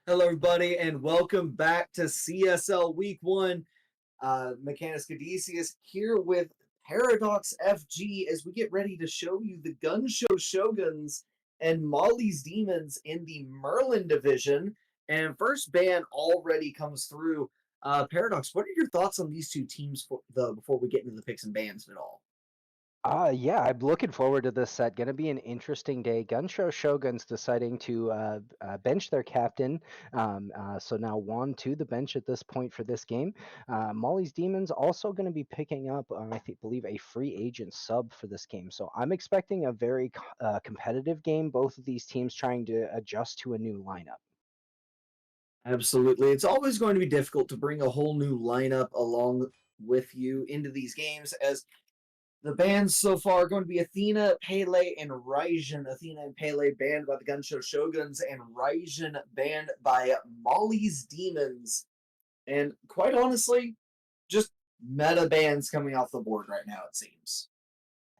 Hello, everybody, and welcome back to CSL Week 1. Mechanus Cadesius here with Paradox FG as we get ready to show you the Gunshow Shoguns and Molly's Demons in the Merlin division. And first ban already comes through. Paradox, what are your thoughts on these two teams before we get into the picks and bans at all? Yeah, I'm looking forward to this set. Going to be an interesting day. Gunshow Shoguns deciding to bench their captain. So now Juan to the bench at this point for this game. Molly's Demons also going to be picking up, believe, a free agent sub for this game. So I'm expecting a very competitive game. Both of these teams trying to adjust to a new lineup. Absolutely. It's always going to be difficult to bring a whole new lineup along with you into these games as the bans so far are going to be Athena, Pele, and Raijin. Athena and Pele banned by the Gunshow Shoguns, and Raijin banned by Molly's Demons. And quite honestly, just meta bans coming off the board right now, it seems.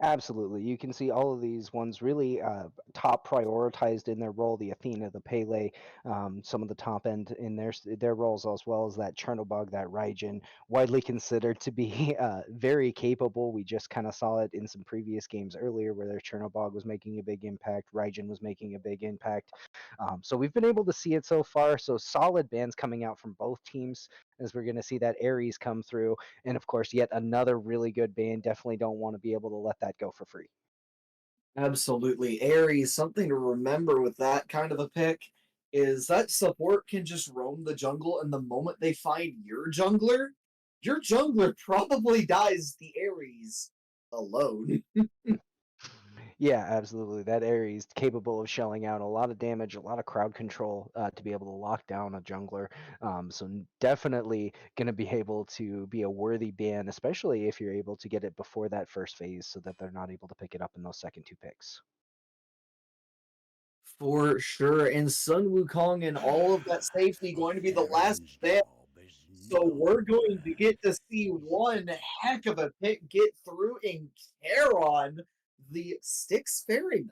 Absolutely. You can see all of these ones really top prioritized in their role. The Athena, the Pele, some of the top end in their roles, as well as that Chernobog, that Raijin, widely considered to be very capable. We just kind of saw it in some previous games earlier where their Chernobog was making a big impact. Raijin was making a big impact. So we've been able to see it so far. So solid bans coming out from both teams as we're going to see that Ares come through. And of course, yet another really good band. Definitely don't want to be able to let that go for free. Absolutely. Ares, something to remember with that kind of a pick is that support can just roam the jungle, and the moment they find your jungler probably dies the Ares alone. Yeah, absolutely. That Ares capable of shelling out a lot of damage, a lot of crowd control to be able to lock down a jungler. Definitely going to be able to be a worthy ban, especially if you're able to get it before that first phase, so that they're not able to pick it up in those second two picks. For sure. And Sun Wukong and all of that safety A going to be the last veteran's bet. job is So we're never going to bad. get to see one heck of a pick get through in Charon, the Styx Ferryman.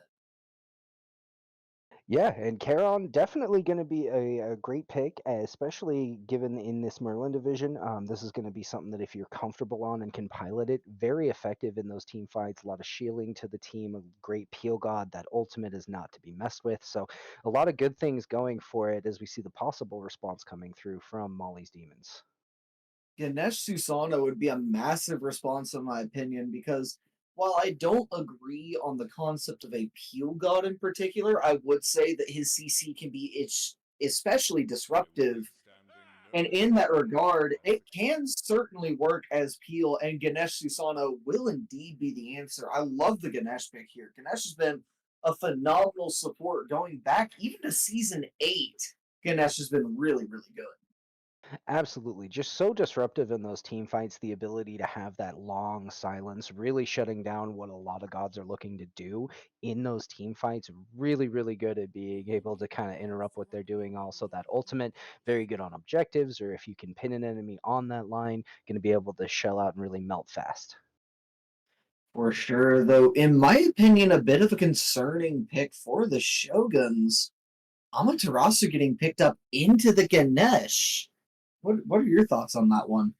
Yeah, and Charon definitely going to be a great pick, especially given in this Merlin division. This is going to be something that if you're comfortable on and can pilot it, very effective in those team fights. A lot of shielding to the team, a great peel god. That ultimate is not to be messed with. So a lot of good things going for it as we see the possible response coming through from Molly's Demons. Ganesh Susana would be a massive response, in my opinion, because while I don't agree on the concept of a peel god in particular, I would say that his CC can be especially I will be disruptive. standing And no in that longer in regard, it front. can certainly work as peel, and Ganesh Susano will indeed be the answer. I love the Ganesh pick here. Ganesh has been a phenomenal support going back even to season 8. Ganesh has been really, really good. Absolutely. Just so disruptive in those team fights, the ability to have that long silence, really shutting down what a lot of gods are looking to do in those team fights. Really, really good at being able to kind of interrupt what they're doing. Also, that ultimate, very good on objectives, or if you can pin an enemy on that line, going to be able to shell out and really melt fast. For sure, though, in my opinion, a bit of a concerning pick for the Shoguns. Amaterasu getting picked up into the Ganesh. What are your thoughts on that one?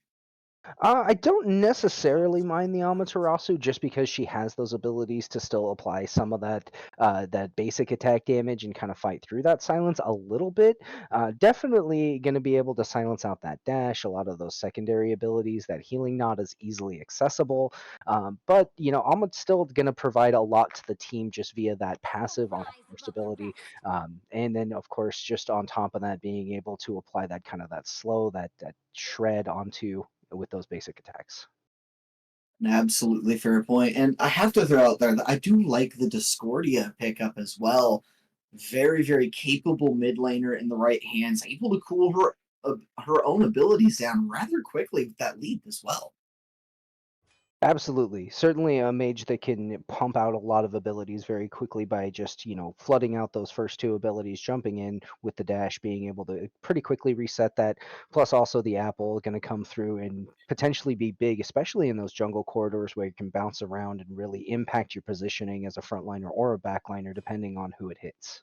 I don't necessarily mind the Amaterasu just because she has those abilities to still apply some of that basic attack damage and kind of fight through that silence a little bit. Definitely going to be able to silence out that dash, a lot of those secondary abilities. That healing not as easily accessible, but I'm still going to provide a lot to the team just via that passive on her first ability, and then of course just on top of that being able to apply that kind of that slow that shred onto with those basic attacks. An absolutely fair point. And I have to throw out there that I do like the Discordia pickup as well. Very, very capable mid laner in the right hands, able to cool her own abilities down rather quickly with that leap as well. Absolutely. Certainly a mage that can pump out a lot of abilities very quickly by just, flooding out those first two abilities, jumping in with the dash, being able to pretty quickly reset that. Plus, also the apple going to come through and potentially be big, especially in those jungle corridors where you can bounce around and really impact your positioning as a frontliner or a backliner, depending on who it hits.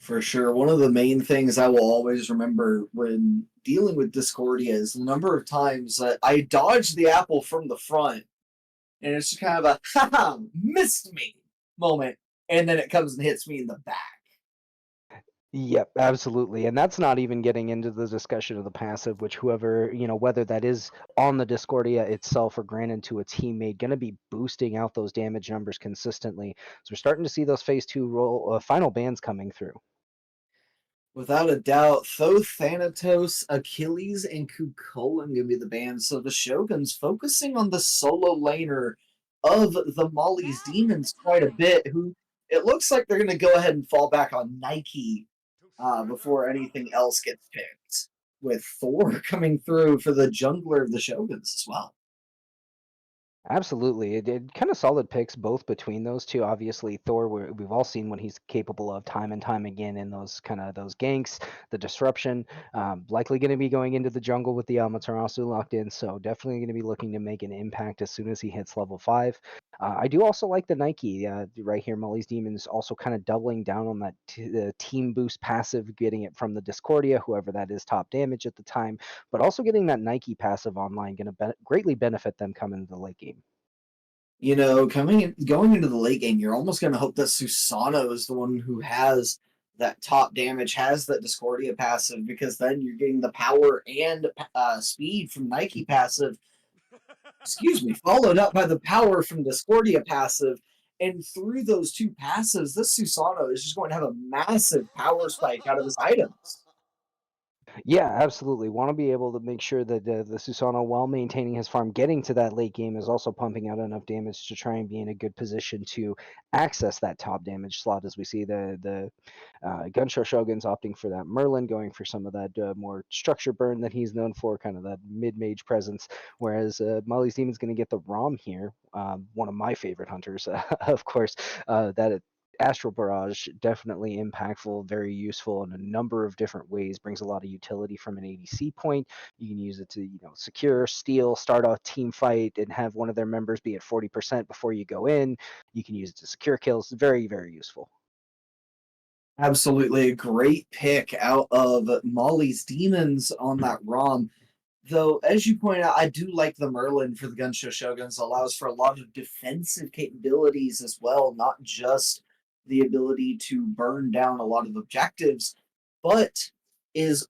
For sure. One of the main things I will always remember when dealing with Discordia is the number of times that I dodged the apple from the front, and it's just kind of a haha, missed me moment, and then it comes and hits me in the back. Yep, absolutely. And that's not even getting into the discussion of the passive, which whoever, whether that is on the Discordia itself or granted to a teammate, going to be boosting out those damage numbers consistently. So we're starting to see those phase two final bans coming through. Without a doubt, Thoth, Thanatos, Achilles, and Kukulin gonna be the band. So the Shoguns focusing on the solo laner of the Molly's Demons quite a bit, who it looks like they're gonna go ahead and fall back on Nike before anything else gets picked. With Thor coming through for the jungler of the Shoguns as well. Absolutely. It did kind of solid picks both between those two. Obviously, Thor, we've all seen what he's capable of time and time again in those kind of those ganks, the disruption. Likely going to be going into the jungle with the Amaterasu locked in, so definitely going to be looking to make an impact as soon as he hits level 5. I do also like the Nike right here. Molly's Demons also kind of doubling down on that the team boost passive, getting it from the Discordia, whoever that is, top damage at the time, but also getting that Nike passive online, going to greatly benefit them coming into the late game. Going into the late game, you're almost going to hope that Susano is the one who has that top damage, has that Discordia passive, because then you're getting the power and speed from Nike passive. Excuse me, followed up by the power from Discordia passive. And through those two passives, this Susano is just going to have a massive power spike out of his items. Yeah, absolutely. Want to be able to make sure that the Susano, while maintaining his farm, getting to that late game, is also pumping out enough damage to try and be in a good position to access that top damage slot. As we see the Gunshow Shoguns opting for that Merlin, going for some of that more structure burn that he's known for, kind of that mid mage presence. Whereas Molly's Demon's going to get the Rom here, one of my favorite hunters, of course. That Astral Barrage, definitely impactful, very useful in a number of different ways. Brings a lot of utility from an ADC point. You can use it to, secure, steal, start a team fight, and have one of their members be at 40% before you go in. You can use it to secure kills. Very, very useful. Absolutely a great pick out of Molly's Demons on that ROM. Though, as you point out, I do like the Merlin for the Gunshow Shoguns. Allows for a lot of defensive capabilities as well, not just the ability to burn down a lot of objectives, but is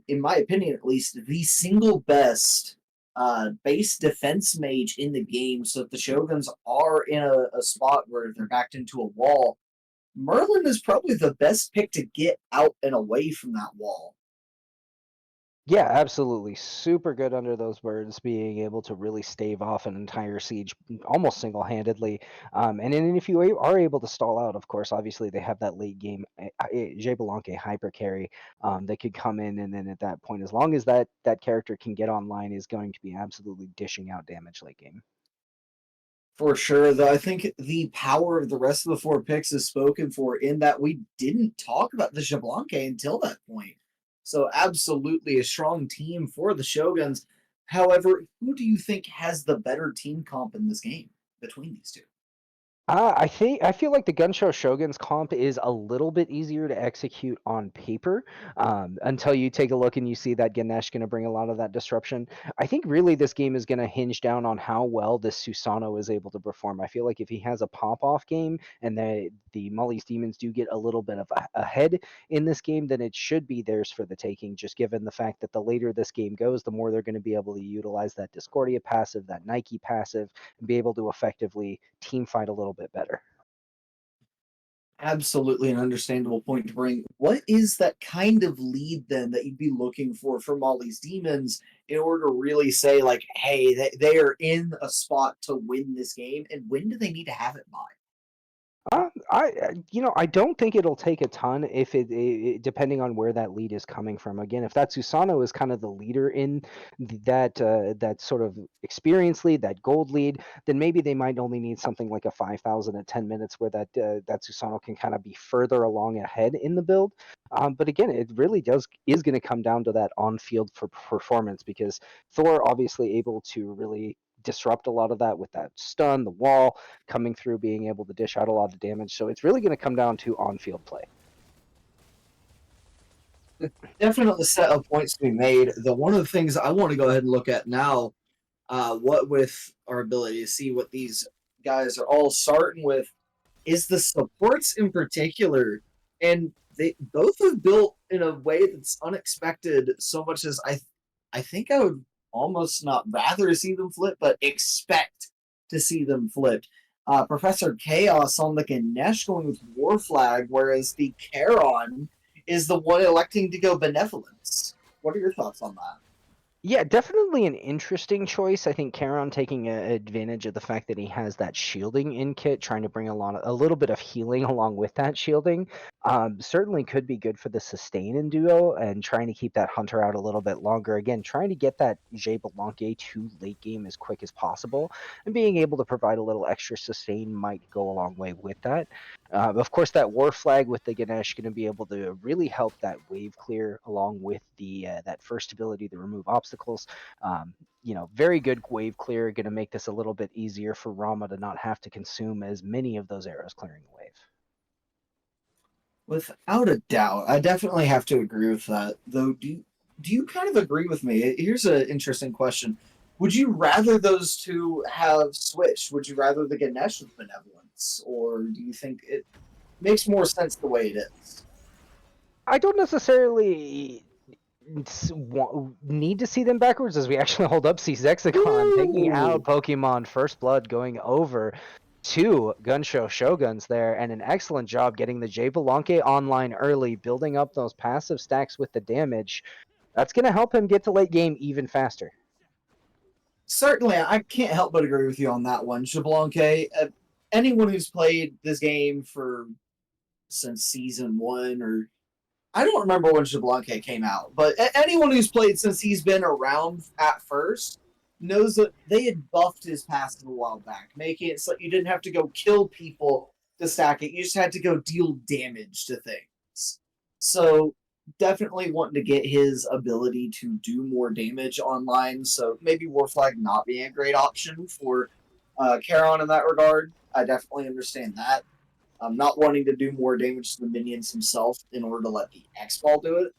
in my opinion at least, the single best base defense mage in the game. So if the Shoguns are in a spot where they're backed into a wall, Merlin is probably the best pick to get out and away from that wall. Yeah, absolutely. Super good under those birds, being able to really stave off an entire siege almost single-handedly. And then if you are able to stall out, of course, obviously they have that late game Jay hyper carry that could come in, and then at that point, as long as that character can get online, is going to be absolutely dishing out damage late game. For sure, though, I think the power of the rest of the four picks is spoken for in that we didn't talk about the Jablonke until that point. So, absolutely a strong team for the Shoguns. However, who do you think has the better team comp in this game between these two? I feel like the Gunshow Shogun's comp is a little bit easier to execute on paper, until you take a look and you see that Ganesh going to bring a lot of that disruption. I think really this game is going to hinge down on how well this Susano is able to perform. I feel like if he has a pop off game and the Molly's Demons do get a little bit of ahead in this game, then it should be theirs for the taking. Just given the fact that the later this game goes, the more they're going to be able to utilize that Discordia passive, that Nike passive, and be able to effectively team fight a little bit better. Absolutely an understandable point to bring. What is that kind of lead then that you'd be looking for Molly's Demons in order to really say, like, hey, they are in a spot to win this game? And when do they need to have it by? I don't think it'll take a ton if depending on where that lead is coming from. Again, if that Susano is kind of the leader in that sort of experience lead, that gold lead, then maybe they might only need something like a 5,000 at 10 minutes, where that Susano can kind of be further along ahead in the build. But again, it really is going to come down to that on field for performance, because Thor obviously able to really disrupt a lot of that with that stun, the wall coming through, being able to dish out a lot of damage. So it's really going to come down to on-field play. Definitely set of points to be made. One of the things I want to go ahead and look at now, what with our ability to see what these guys are all starting with, is the supports in particular, and they both have built in a way that's unexpected. So much as I think I would almost not rather see them flip, but expect to see them flip. Professor Chaos on the Ganesh going with War Flag, whereas the Charon is the one electing to go Benevolence. What are your thoughts on that? Yeah, definitely an interesting choice. I think Charon taking advantage of the fact that he has that shielding in kit, trying to bring a little bit of healing along with that shielding, certainly could be good for the sustain in duo and trying to keep that hunter out a little bit longer. Again, trying to get that J Belanque to late game as quick as possible, and being able to provide a little extra sustain might go a long way with that. Of course, that war flag with the Ganesh going to be able to really help that wave clear along with the that first ability to remove obstacles. Very good wave clear. Going to make this a little bit easier for Rama to not have to consume as many of those arrows clearing the wave. Without a doubt, I definitely have to agree with that. Though, do you kind of agree with me? Here's an interesting question: would you rather those two have switched? Would you rather the Ganesh with Benevolence, or do you think it makes more sense the way it is? I don't necessarily need to see them backwards as we actually hold up Cease Hexagon, taking out Ooh. Pokemon First Blood, going over to Gunshow Shoguns there, and an excellent job getting the J Belanque online early, building up those passive stacks with the damage. That's going to help him get to late game even faster. Certainly, I can't help but agree with you on that one. Jablanque, anyone who's played this game for since season one, or I don't remember when Jablanque came out, but anyone who's played since he's been around at first knows that they had buffed his passive a while back, making it so you didn't have to go kill people to stack it. You just had to go deal damage to things. So definitely wanting to get his ability to do more damage online. So maybe Warflag not being a great option for Charon in that regard. I definitely understand that. Not wanting to do more damage to the minions himself in order to let the X Ball do it.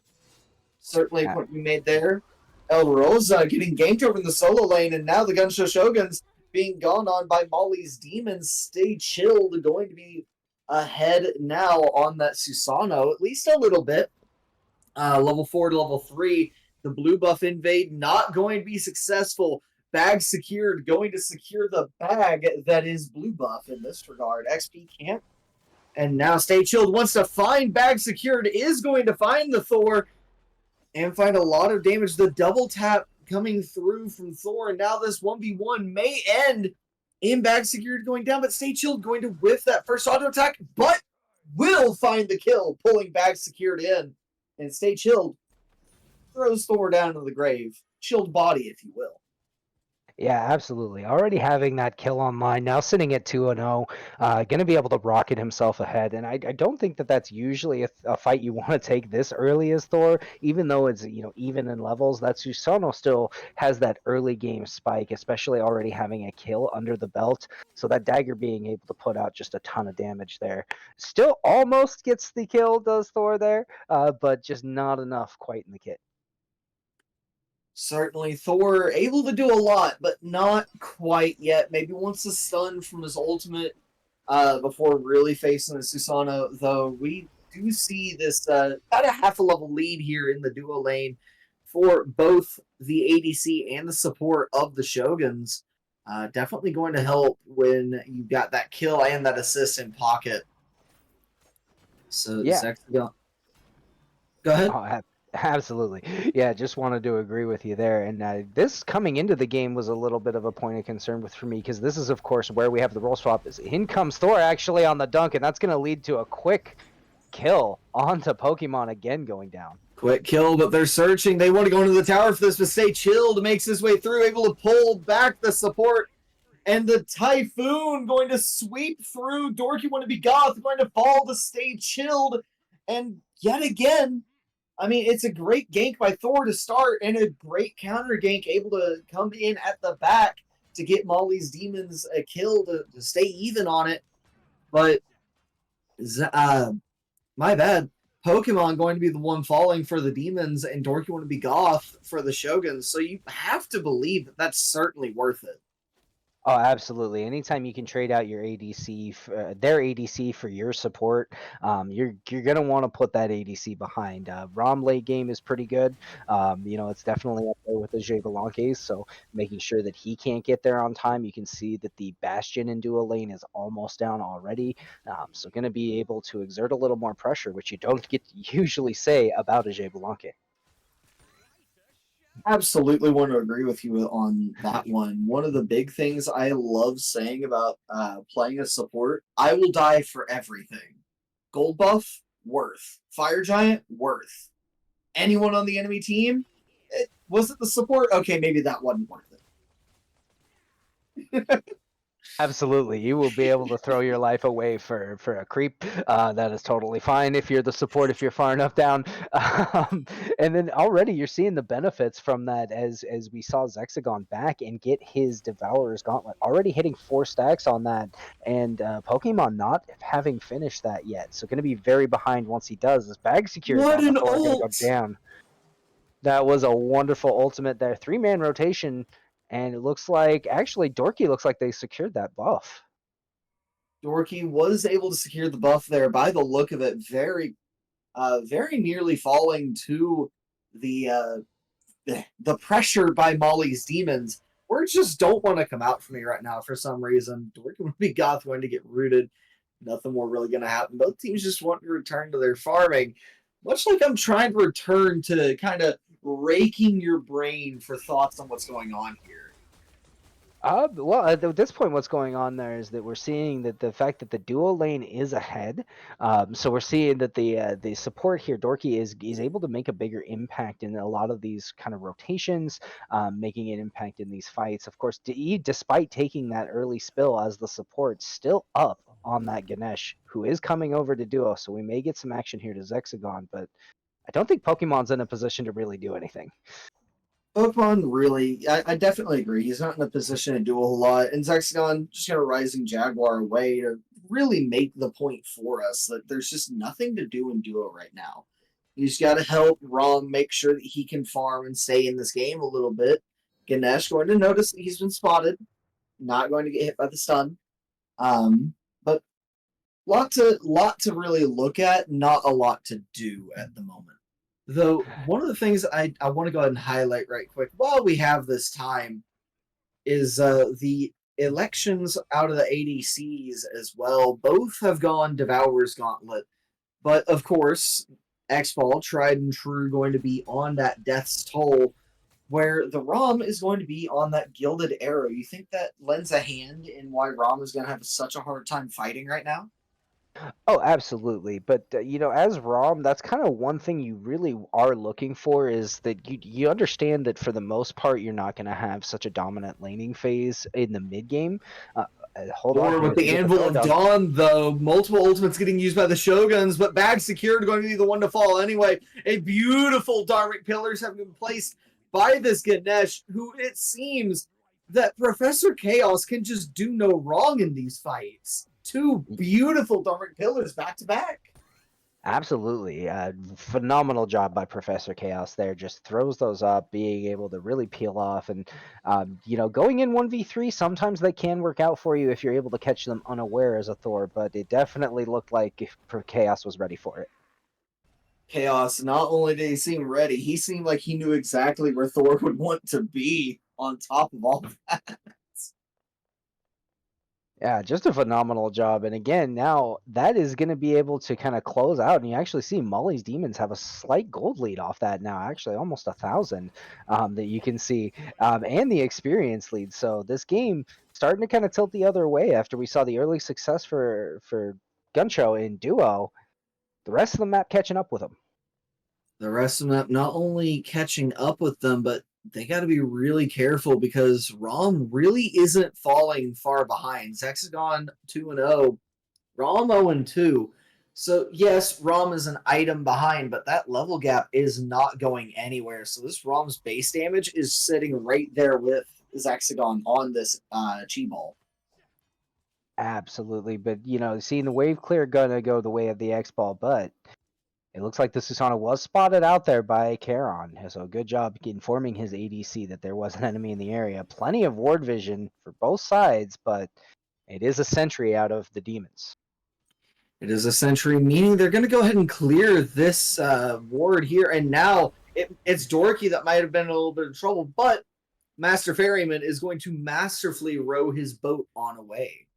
Certainly a point we made there. El Rosa getting ganked over in the solo lane, and now the Gunshow Shoguns being gone on by Molly's Demons. Stay chilled, going to be ahead now on that Susano, at least a little bit. Level 4 to level 3. The blue buff invade not going to be successful. Bag secured, going to secure the bag that is blue buff in this regard. XP can't. And now Stay Chilled wants to find bag secured, is going to find the Thor and find a lot of damage. The double tap coming through from Thor, and now this 1v1 may end in bag secured going down, but Stay Chilled going to whiff that first auto attack, but will find the kill, pulling bag secured in. And Stay Chilled throws Thor down into the grave. Chilled body, if you will. Yeah, absolutely. Already having that kill online, now sitting at 2-0, going to be able to rocket himself ahead. And I don't think that that's usually a fight you want to take this early as Thor, even though it's, even in levels. That Susano still has that early game spike, especially already having a kill under the belt. So that dagger being able to put out just a ton of damage there. Still almost gets the kill, does Thor there, but just not enough quite in the kit. Certainly, Thor able to do a lot, but not quite yet. Maybe wants a stun from his ultimate before really facing the Susano, though we do see this about a half a level lead here in the duo lane for both the ADC and the support of the Shoguns. Definitely going to help when you got that kill and that assist in pocket. So, Yeah. Go ahead. Oh, absolutely. Yeah, just wanted to agree with you there. And this coming into the game was a little bit of a point of concern for me because this is, of course, where we have the role swap. Is in comes Thor actually on the dunk, and that's going to lead to a quick kill onto Pokemon again going down. Quick kill, but they're searching. They want to go into the tower for this, but Stay Chilled makes his way through, able to pull back the support. And the Typhoon going to sweep through. Dorky want to be Goth, going to fall to Stay Chilled. And yet again, I mean, it's a great gank by Thor to start and a great counter gank able to come in at the back to get Molly's Demons a kill to stay even on it. But, my bad. Pokemon going to be the one falling for the demons, and Dorky want to be goth for the Shoguns. So you have to believe that that's certainly worth it. Oh, absolutely. Anytime you can trade out your ADC, their ADC for your support, you're gonna want to put that ADC behind. Rom late game is pretty good. It's definitely up there with the Jabelonkes, so making sure that he can't get there on time. You can see that the Bastion in dual lane is almost down already, so gonna be able to exert a little more pressure, which you don't get to usually say about a Jabelonke. Absolutely want to agree with you on that one. One of the big things I love saying about playing a support, I will die for everything. Gold buff, worth. Fire giant, worth. Anyone on the enemy team, was it the support? Okay, maybe that wasn't worth it. Absolutely, you will be able to throw your life away for a creep. That is totally fine if you're the support, if you're far enough down. And then already you're seeing the benefits from that as we saw Zexagon back and get his Devourer's Gauntlet already hitting 4 stacks on that, and Pokemon not having finished that yet. So going to be very behind once he does. This bag secures What on the an Thor going to go ult! down. That was a wonderful ultimate there. 3-man rotation, and it looks like actually Dorky looks like they secured that buff. Dorky was able to secure the buff there by the look of it, very nearly falling to the the pressure by Molly's demons. Words just don't want to come out for me right now for some reason. Dorky would be Goth going to get rooted. Nothing more really going to happen. Both teams just want to return to their farming. Much like I'm trying to return to kind of raking your brain for thoughts on what's going on here. Well, at this point, what's going on there is that we're seeing that the fact that the dual lane is ahead. So we're seeing that the support here, Dorky, is able to make a bigger impact in a lot of these kind of rotations, making an impact in these fights. Of course, despite taking that early spill as the support, still up on that Ganesh, who is coming over to duo. So we may get some action here to Zexagon, but I don't think Pokemon's in a position to really do anything. Pokemon really, I definitely agree. He's not in a position to do a whole lot. And Zexagon just got a Rising Jaguar away to really make the point for us that there's just nothing to do in Duo right now. He's got to help Rom make sure that he can farm and stay in this game a little bit. Ganesh going to notice that he's been spotted, not going to get hit by the stun. But lot to really look at, not a lot to do at the moment. Though one of the things I want to go ahead and highlight right quick while we have this time is the elections out of the ADCs as well. Both have gone Devourer's Gauntlet, but of course, X-Ball, tried and true, going to be on that Death's Toll, where the Rom is going to be on that Gilded Arrow. You think that lends a hand in why Rom is going to have such a hard time fighting right now? Oh, absolutely. But as ROM, that's kind of one thing you really are looking for is that you understand that for the most part you're not going to have such a dominant laning phase in the mid game. Hold on Or here, with as we the get the Anvil throw of down. Dawn, though, multiple ultimates getting used by the Shoguns, but Bag Secured going to be the one to fall anyway. A beautiful Dharmic Pillars have been placed by this Ganesh, who it seems that Professor Chaos can just do no wrong in these fights. Two beautiful Dharmic Pillars back to back. Absolutely. Phenomenal job by Professor Chaos there. Just throws those up, being able to really peel off. And, going in 1v3, sometimes they can work out for you if you're able to catch them unaware as a Thor, but it definitely looked like Chaos was ready for it. Chaos, not only did he seem ready, he seemed like he knew exactly where Thor would want to be on top of all that. Yeah, just a phenomenal job. And again, now that is going to be able to kind of close out. And you actually see Molly's Demons have a slight gold lead off that now, actually almost 1,000 that you can see, and the experience lead. So this game starting to kind of tilt the other way after we saw the early success for Gunshow in duo. The rest of the map catching up with them. The rest of them not only catching up with them, but they got to be really careful because Rom really isn't falling far behind. Zexagon 2-0, Rom 0-2. So yes, Rom is an item behind, but that level gap is not going anywhere. So this Rom's base damage is sitting right there with Zexagon on this Chi Ball. Absolutely. But, seeing the wave clear gonna go the way of the X Ball, but It looks like the Susanoo was spotted out there by Charon, so good job informing his ADC that there was an enemy in the area. Plenty of ward vision for both sides, but it is a sentry out of the demons. It is a sentry, meaning they're going to go ahead and clear this ward here, and now it's Dorky that might have been in a little bit of trouble, but Master Ferryman is going to masterfully row his boat on away.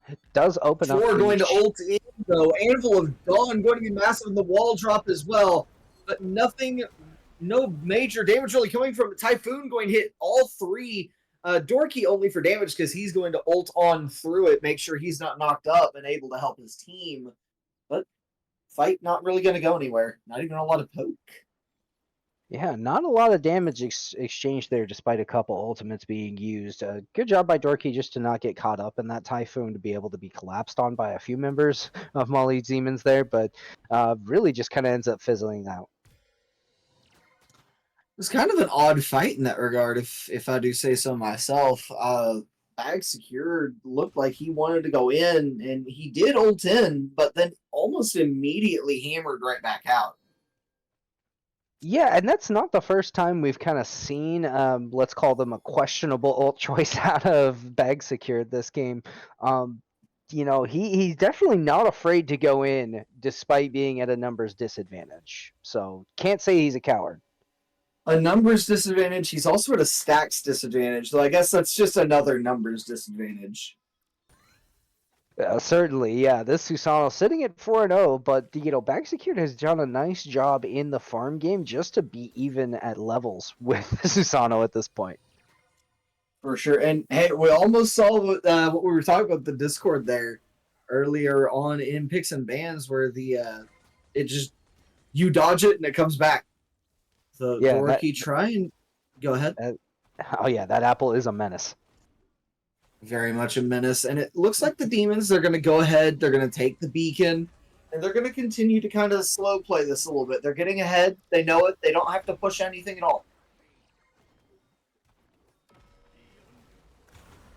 It does open up. Thor going to ult in, though. Anvil of Dawn going to be massive in the wall drop as well, but nothing, no major damage really coming from it. Typhoon going to hit all three. Dorky only for damage because he's going to ult on through it, make sure he's not knocked up and able to help his team. But fight not really going to go anywhere. Not even a lot of poke. Yeah, not a lot of damage exchanged there, despite a couple ultimates being used. Good job by Dorky just to not get caught up in that Typhoon, to be able to be collapsed on by a few members of Molly's Demons there, but really just kind of ends up fizzling out. It was kind of an odd fight in that regard, if I do say so myself. Bag Secured looked like he wanted to go in, and he did ult in, but then almost immediately hammered right back out. Yeah, and that's not the first time we've kind of seen, let's call them a questionable ult choice out of Bag Secured this game. You know, he's definitely not afraid to go in despite being at a numbers disadvantage. So can't say he's a coward. A numbers disadvantage. He's also at a stacks disadvantage, though I guess that's just another numbers disadvantage. Certainly, yeah. This Susanoo sitting at 4-0, but Bag Secured has done a nice job in the farm game just to be even at levels with Susanoo at this point. For sure. And hey, we almost saw what we were talking about the Discord there earlier on in Picks and Bans, where it just you dodge it and it comes back. So Dorky try and go ahead. Oh yeah, that apple is a menace. Very much a menace, and it looks like the demons, they're going to go ahead, they're going to take the beacon, and they're going to continue to kind of slow play this a little bit. They're getting ahead, they know it, they don't have to push anything at all.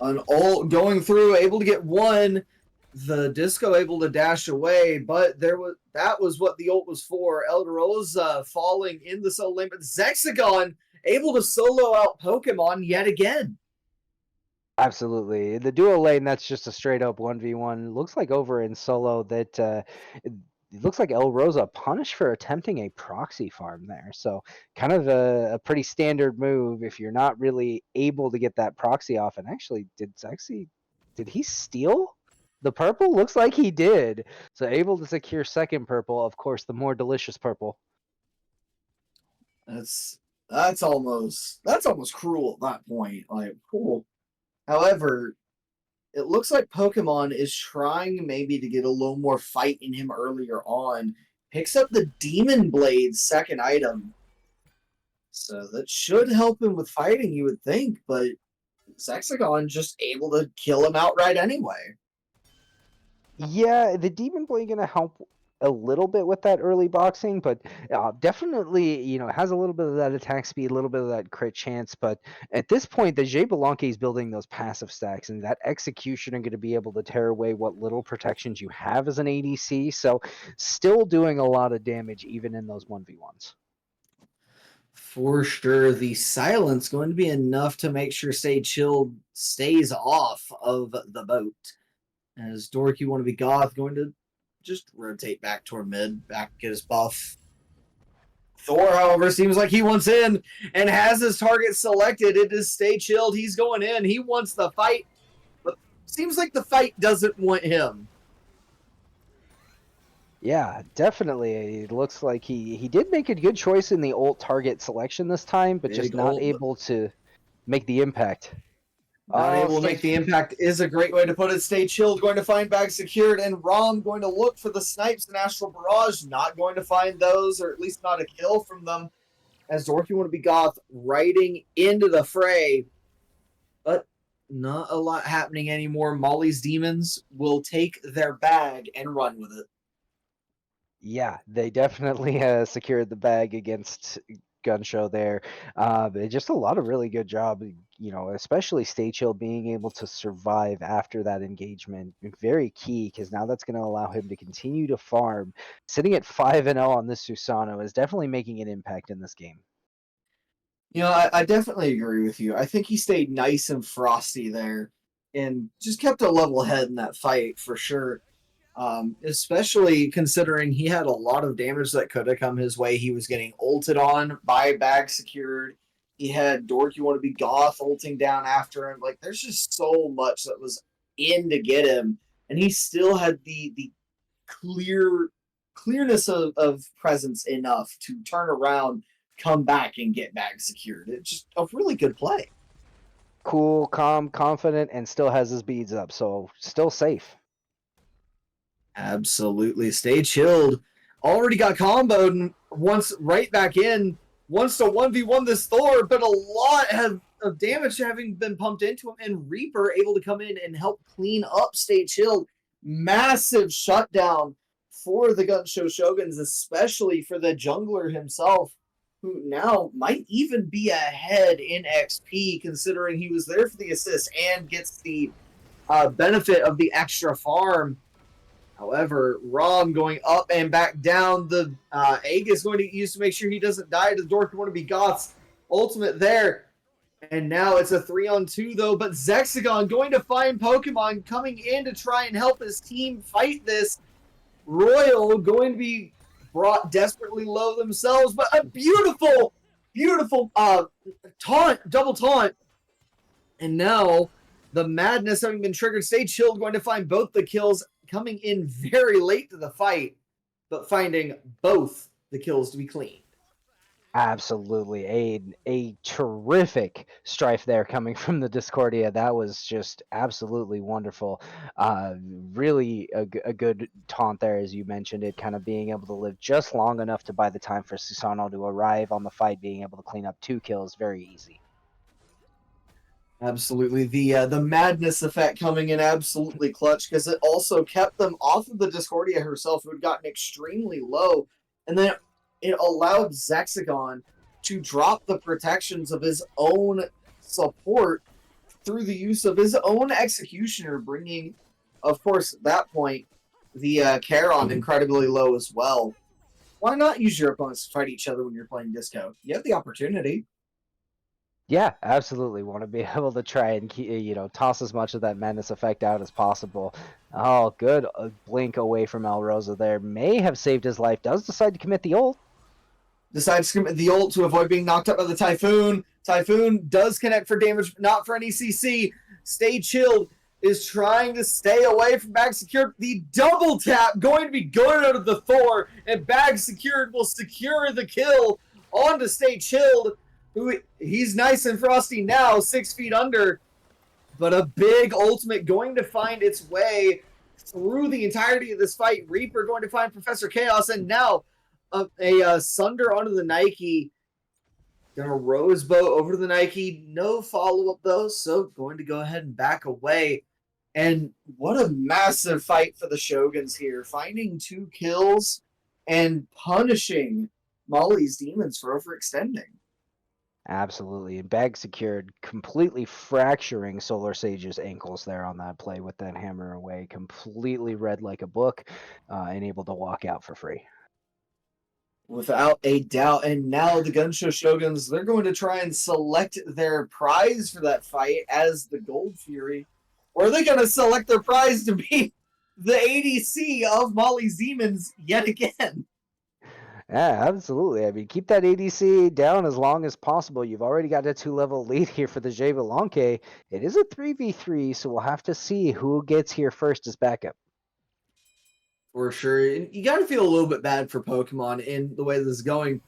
An ult going through, able to get one, the Disco able to dash away, but that was what the ult was for. El Rosa falling in the solo lane, but Zexagon able to solo out Pokemon yet again. Absolutely. In the duo lane, that's just a straight up 1v1. Looks like over in solo that it looks like El Rosa punished for attempting a proxy farm there. So kind of a pretty standard move if you're not really able to get that proxy off. And actually, did he steal the purple? Looks like he did. So able to secure second purple, of course, the more delicious purple. That's almost cruel at that point. Like, cool. However, it looks like Pokemon is trying maybe to get a little more fight in him earlier on. Picks up the Demon Blade's second item. So that should help him with fighting, you would think, but Zexagon just able to kill him outright anyway. Yeah, the Demon Blade going to help a little bit with that early boxing, but definitely, has a little bit of that attack speed, a little bit of that crit chance. But at this point, the Jay Belanque is building those passive stacks, and that execution are going to be able to tear away what little protections you have as an ADC. So still doing a lot of damage even in those 1v1s. For sure, the silence going to be enough to make sure Stay Chilled stays off of the boat. As Dorky want to be Goth going to just rotate back toward mid, back get his buff. Thor, however, seems like he wants in and has his target selected. It is Stay Chilled. He's going in. He wants the fight, but seems like the fight doesn't want him. Yeah, definitely. It looks like he did make a good choice in the ult target selection this time, but just not able to make the impact. Not able to make the impact is a great way to put it. Stay Chilled, going to find Bag Secured, and Rom going to look for the snipes and Astral Barrage, not going to find those, or at least not a kill from them, as Dorky want to be Goth riding into the fray. But not a lot happening anymore. Molly's Demons will take their bag and run with it. Yeah, they definitely secured the bag against gun show there. Just a lot of really good job, especially Stay Chill being able to survive after that engagement. Very key because now that's going to allow him to continue to farm. Sitting at 5-0 on this Susano is definitely making an impact in this game. I definitely agree with you. I think he stayed nice and frosty there and just kept a level head in that fight for sure. Especially considering he had a lot of damage that could have come his way. He was getting ulted on by Bag Secured. He had Dork You Want to Be Goth ulting down after him. Like, there's just so much that was in to get him. And he still had the clearness of presence enough to turn around, come back, and get Bag Secured. It's just a really good play. Cool, calm, confident, and still has his beads up, so still safe. Absolutely. Stay chilled. Already got comboed and once right back in. Wants to 1v1 this Thor, but a lot of damage having been pumped into him. And Reaper able to come in and help clean up Stay Chilled. Massive shutdown for the Gunshow Shoguns, especially for the jungler himself, who now might even be ahead in XP, considering he was there for the assist and gets the benefit of the extra farm. However, Rom going up and back down. The egg is going to use to make sure he doesn't die to the Dork You Want to Be Goth's ultimate there. And now it's a 3-on-2 though, but Zexagon going to find Pokemon coming in to try and help his team fight this. Royal going to be brought desperately low themselves, but a beautiful taunt, double taunt. And now the madness having been triggered, Stay Chilled going to find both the kills, coming in very late to the fight, but finding both the kills to be clean. Absolutely. A terrific strife there coming from the Discordia. That was just absolutely wonderful. Really a good taunt there, as you mentioned it, kind of being able to live just long enough to buy the time for Susano to arrive on the fight, being able to clean up 2 kills very easy. Absolutely. The madness effect coming in absolutely clutch, because it also kept them off of the Discordia herself, who had gotten extremely low. And then it allowed Zexagon to drop the protections of his own support through the use of his own Executioner, bringing, of course, at that point, the Charon incredibly low as well. Why not use your opponents to fight each other when you're playing Disco? You have the opportunity. Yeah, absolutely. Want to be able to try and toss as much of that madness effect out as possible. Oh, good blink away from Alrosa there. May have saved his life. Does decide to commit the ult. Decides to commit the ult to avoid being knocked out by the Typhoon. Typhoon does connect for damage, not for any CC. Stay Chilled is trying to stay away from Bag Secured. The double tap going to be good out of the Thor, and Bag Secured will secure the kill onto Stay Chilled. He's nice and frosty now, 6 feet under, but a big ultimate going to find its way through the entirety of this fight. Reaper going to find Professor Chaos, and now a Sunder onto the Nike. Gonna Rose Bow over the Nike. No follow-up though, so going to go ahead and back away. And what a massive fight for the Shoguns here, finding 2 kills and punishing Molly's Demons for overextending. Absolutely. And Bag Secured, completely fracturing Solar Sage's ankles there on that play with that hammer away. Completely read like a book and able to walk out for free. Without a doubt. And now the Gunshow Shoguns, they're going to try and select their prize for that fight as the Gold Fury. Or are they going to select their prize to be the ADC of Molly's Demons yet again? Yeah, absolutely. I mean, keep that ADC down as long as possible. You've already got a 2-level lead here for the Javelonke. It is a 3v3, so we'll have to see who gets here first as backup. For sure. And you got to feel a little bit bad for Pokemon in the way this is going.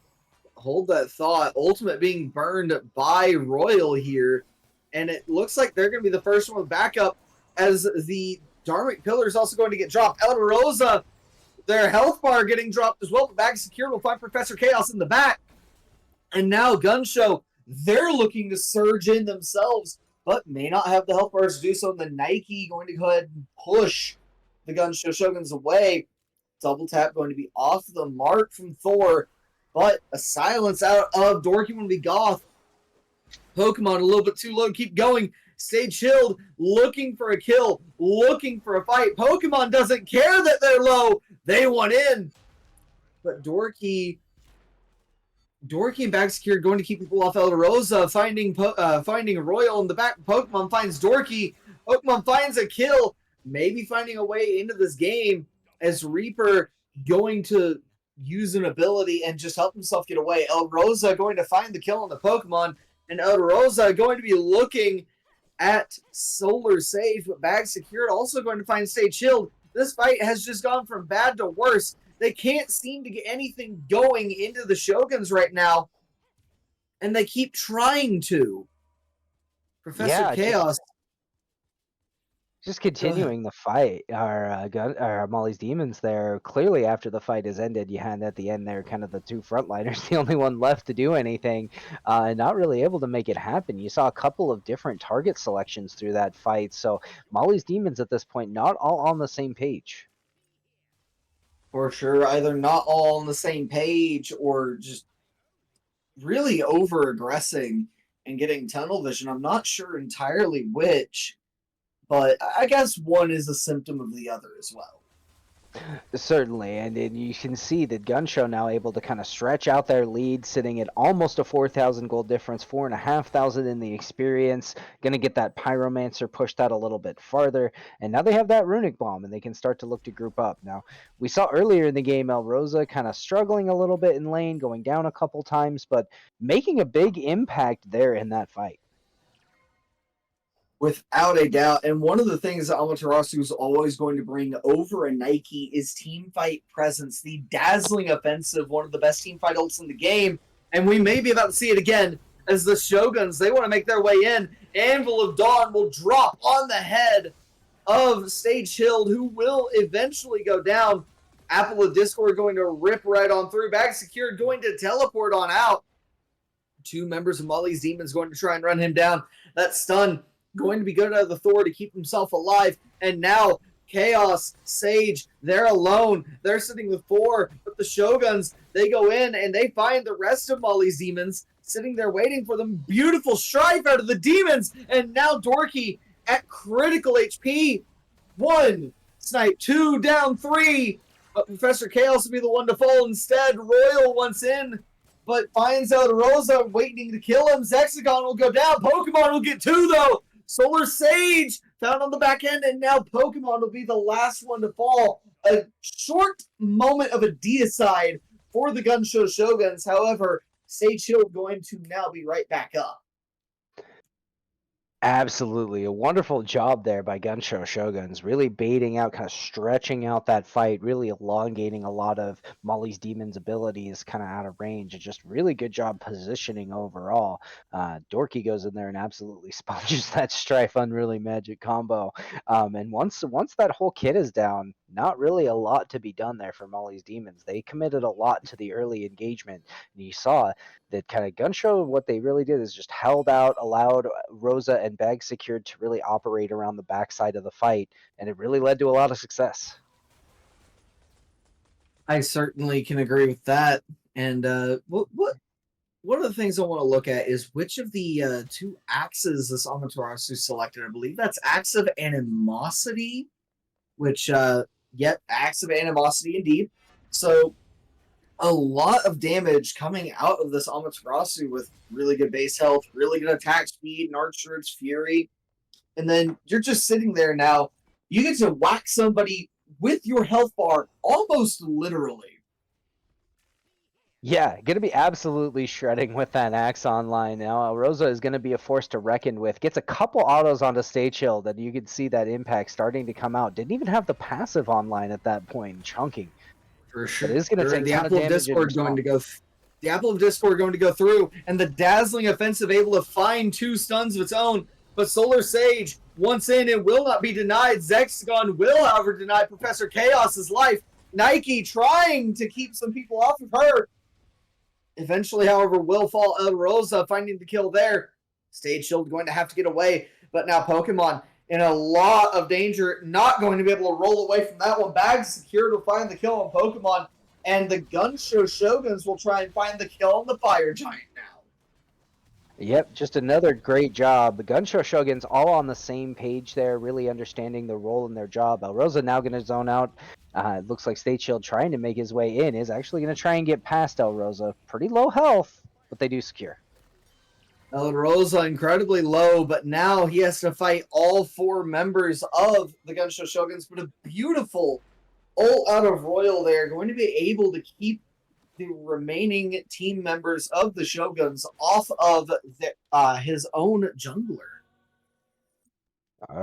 Hold that thought. Ultimate being burned by Royal here. And it looks like they're going to be the first one with backup, as the Dharmic Pillar is also going to get dropped. El Rosa, their health bar getting dropped as well. But Bag Secure will find Professor Chaos in the back. And now Gunshow, they're looking to surge in themselves, but may not have the health bars to do so. And the Nike going to go ahead and push the Gunshow Shoguns away. Double tap going to be off the mark from Thor, but a silence out of Dorky will be Goth. Pokemon a little bit too low, keep going. Stay chilled, looking for a kill, looking for a fight. Pokemon doesn't care that they're low. They want in. But Dorky and Backsecure are going to keep people off El Rosa, finding a Royal in the back. Pokemon finds Dorky. Pokemon finds a kill, maybe finding a way into this game as Reaper going to use an ability and just help himself get away. El Rosa going to find the kill on the Pokemon, and El Rosa going to be looking at Solar Sage, but Bag Secured also going to find Stay Chilled. This fight has just gone from bad to worse. They can't seem to get anything going into the Shoguns right now, and they keep trying to. Professor Chaos. Just continuing the fight, our Molly's Demons there. Clearly, after the fight is ended, you had at the end there kind of the two frontliners, the only one left to do anything, not really able to make it happen. You saw a couple of different target selections through that fight, so Molly's Demons at this point not all on the same page. For sure, either not all on the same page or just really over-aggressing and getting tunnel vision. I'm not sure entirely which. But I guess one is a symptom of the other as well. Certainly, and you can see that Gunshow now able to kind of stretch out their lead, sitting at almost a 4,000 gold difference, 4,500 in the experience. Going to get that Pyromancer pushed out a little bit farther, and now they have that Runic Bomb, and they can start to look to group up. Now, we saw earlier in the game El Rosa kind of struggling a little bit in lane, going down a couple times, but making a big impact there in that fight. Without a doubt. And one of the things that Amaterasu is always going to bring over a Nike is team fight presence, the dazzling offensive, one of the best team fight ults in the game. And we may be about to see it again as the Shoguns, they want to make their way in. Anvil of Dawn will drop on the head of Stay Chilled, who will eventually go down. Apple of Discord going to rip right on through. Bag Secured going to teleport on out. Two members of Molly's Demons going to try and run him down. That stun going to be good out of the Thor to keep himself alive. And now Chaos, Sage, they're alone. They're sitting with 4, but the Shoguns, they go in and they find the rest of Molly's Demons sitting there waiting for them. Beautiful strife out of the Demons. And now Dorky at critical HP. 1, Snipe, 2, down 3. But Professor Chaos will be the one to fall instead. Royal once in, but finds out Rosa waiting to kill him. Zexagon will go down. Pokemon will get 2 though. Solar Sage found on the back end, and now Pokemon will be the last one to fall. A short moment of a deicide for the Gunshow Shoguns. However, Stay Chilled going to now be right back up. Absolutely. A wonderful job there by Gunshow Shoguns, really baiting out, kind of stretching out that fight, really elongating a lot of Molly's Demons' abilities kind of out of range. And just really good job positioning overall. Dorky goes in there and absolutely sponges that Strife Unruly Magic combo. And once that whole kit is down, not really a lot to be done there for Molly's Demons. They committed a lot to the early engagement. And you saw that kind of Gunshow, what they really did is just held out, allowed Rosa and Bag Secured to really operate around the backside of the fight, and it really led to a lot of success. I certainly can agree with that. And one of the things I want to look at is which of the 2 axes this Amaterasu selected. I believe that's Axe of Animosity, which, Axe of Animosity indeed. So a lot of damage coming out of this Amaterasu with really good base health, really good attack speed, Nartrude's Fury. And then you're just sitting there now. You get to whack somebody with your health bar almost literally. Yeah, going to be absolutely shredding with that axe online now. Rosa is going to be a force to reckon with. Gets a couple autos onto Stay Chilled, and you can see that impact starting to come out. Didn't even have the passive online at that point, chunking. For sure. It is going to take the Apple of Discord going to go. The Apple of Discord going to go through, and the dazzling offensive able to find 2 stuns of its own. But Solar Sage once in and will not be denied. Zexagon will, however, deny Professor Chaos's life. Nike trying to keep some people off of her. Eventually, however, will fall. El Rosa finding the kill there. Stay Chilled going to have to get away, but now Pokemon in a lot of danger, not going to be able to roll away from that one. Bag Secured will find the kill on Pokemon, and the Gunshow Shoguns will try and find the kill on the Fire Giant now. Yep, just another great job. The Gunshow Shoguns all on the same page there, really understanding their role in their job. El Rosa now going to zone out. It looks like State Shield trying to make his way in is actually going to try and get past El Rosa. Pretty low health, but they do secure. El Rosa incredibly low, but now he has to fight all 4 members of the Gunshow Shoguns. But a beautiful ult out of Royal there, going to be able to keep the remaining team members of the Shoguns off of his own jungler.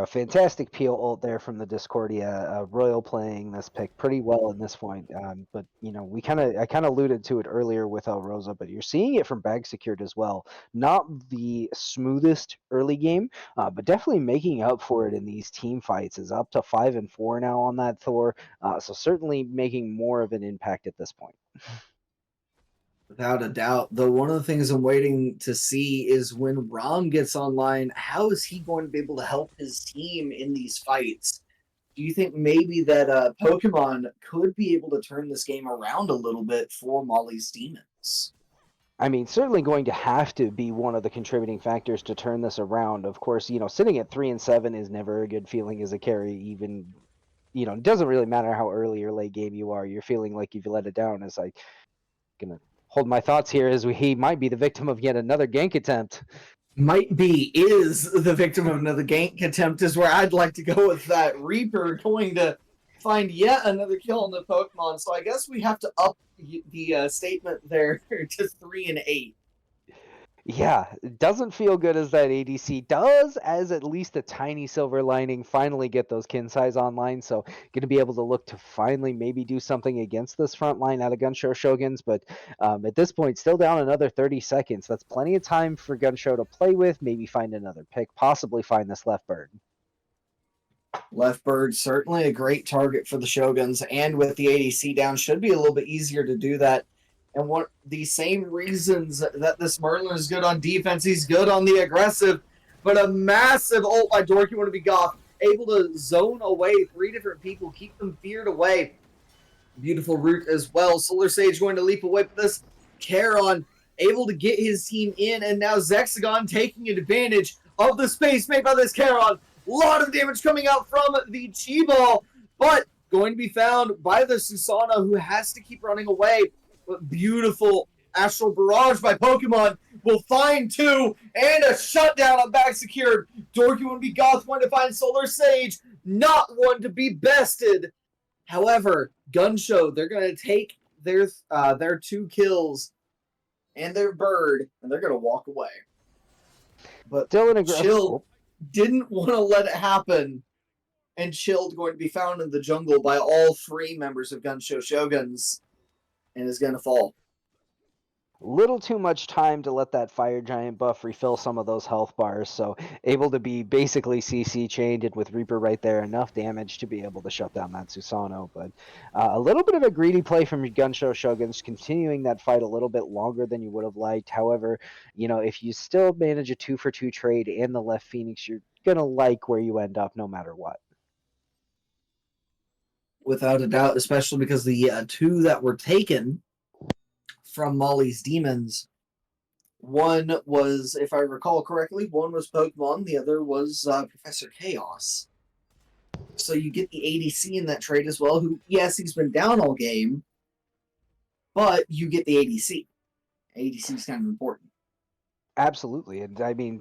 Fantastic peel ult there from the Discordia. Royal playing this pick pretty well in this point. But I kind of alluded to it earlier with El Rosa, but you're seeing it from Bag Secured as well. Not the smoothest early game, but definitely making up for it in these team fights. Is up to 5-4 now on that Thor. So certainly making more of an impact at this point. Without a doubt. Though one of the things I'm waiting to see is when Rom gets online, how is he going to be able to help his team in these fights? Do you think maybe that Pokemon could be able to turn this game around a little bit for Molly's Demons? I mean, certainly going to have to be one of the contributing factors to turn this around. Of course, sitting at 3-7 is never a good feeling as a carry. Even, it doesn't really matter how early or late game you are. You're feeling like you've let it down. It's like, gonna hold my thoughts here as he might be the victim of yet another gank attempt. Is the victim of another gank attempt is where I'd like to go with that. Reaper going to find yet another kill on the Pokemon. So I guess we have to up the statement there to 3 and 8. Yeah, it doesn't feel good as that ADC does, as at least a tiny silver lining finally get those kin size online. So going to be able to look to finally maybe do something against this front line out of Gunshow Shoguns. But at this point, still down another 30 seconds. That's plenty of time for Gunshow to play with, maybe find another pick, possibly find this left bird. Left bird, certainly a great target for the Shoguns, and with the ADC down, should be a little bit easier to do that. And what the same reasons that this Merlin is good on defense, he's good on the aggressive, but a massive ult by Dorky want to be Goth, able to zone away 3 different people, keep them feared away. Beautiful route as well. Solar Sage going to leap away, but this Charon able to get his team in, and now Zexagon taking advantage of the space made by this Charon. A lot of damage coming out from the Chi-Ball, but going to be found by the Susana, who has to keep running away. But beautiful Astral Barrage by Pokemon will find 2, and a shutdown on Back Secured. Dorky would be Goth, one to find Solar Sage, not one to be bested. However, Gunshow, they're going to take their 2 kills and their bird, and they're going to walk away. But still an aggressive. Chill didn't want to let it happen, and Chilled going to be found in the jungle by all 3 members of Gunshow Shoguns, and is going to fall. Little too much time to let that Fire Giant buff refill some of those health bars, so able to be basically CC chained, and with Reaper right there, enough damage to be able to shut down that Susano. But a little bit of a greedy play from Gunshow Shoguns, continuing that fight a little bit longer than you would have liked. However, if you still manage a 2-for-2 trade and the left Phoenix, you're going to like where you end up no matter what. Without a doubt, especially because the 2 that were taken from Molly's Demons, one was, if I recall correctly, one was Pokemon, the other was Professor Chaos. So you get the ADC in that trade as well, who, yes, he's been down all game, but you get the ADC. ADC is kind of important. Absolutely, and I mean,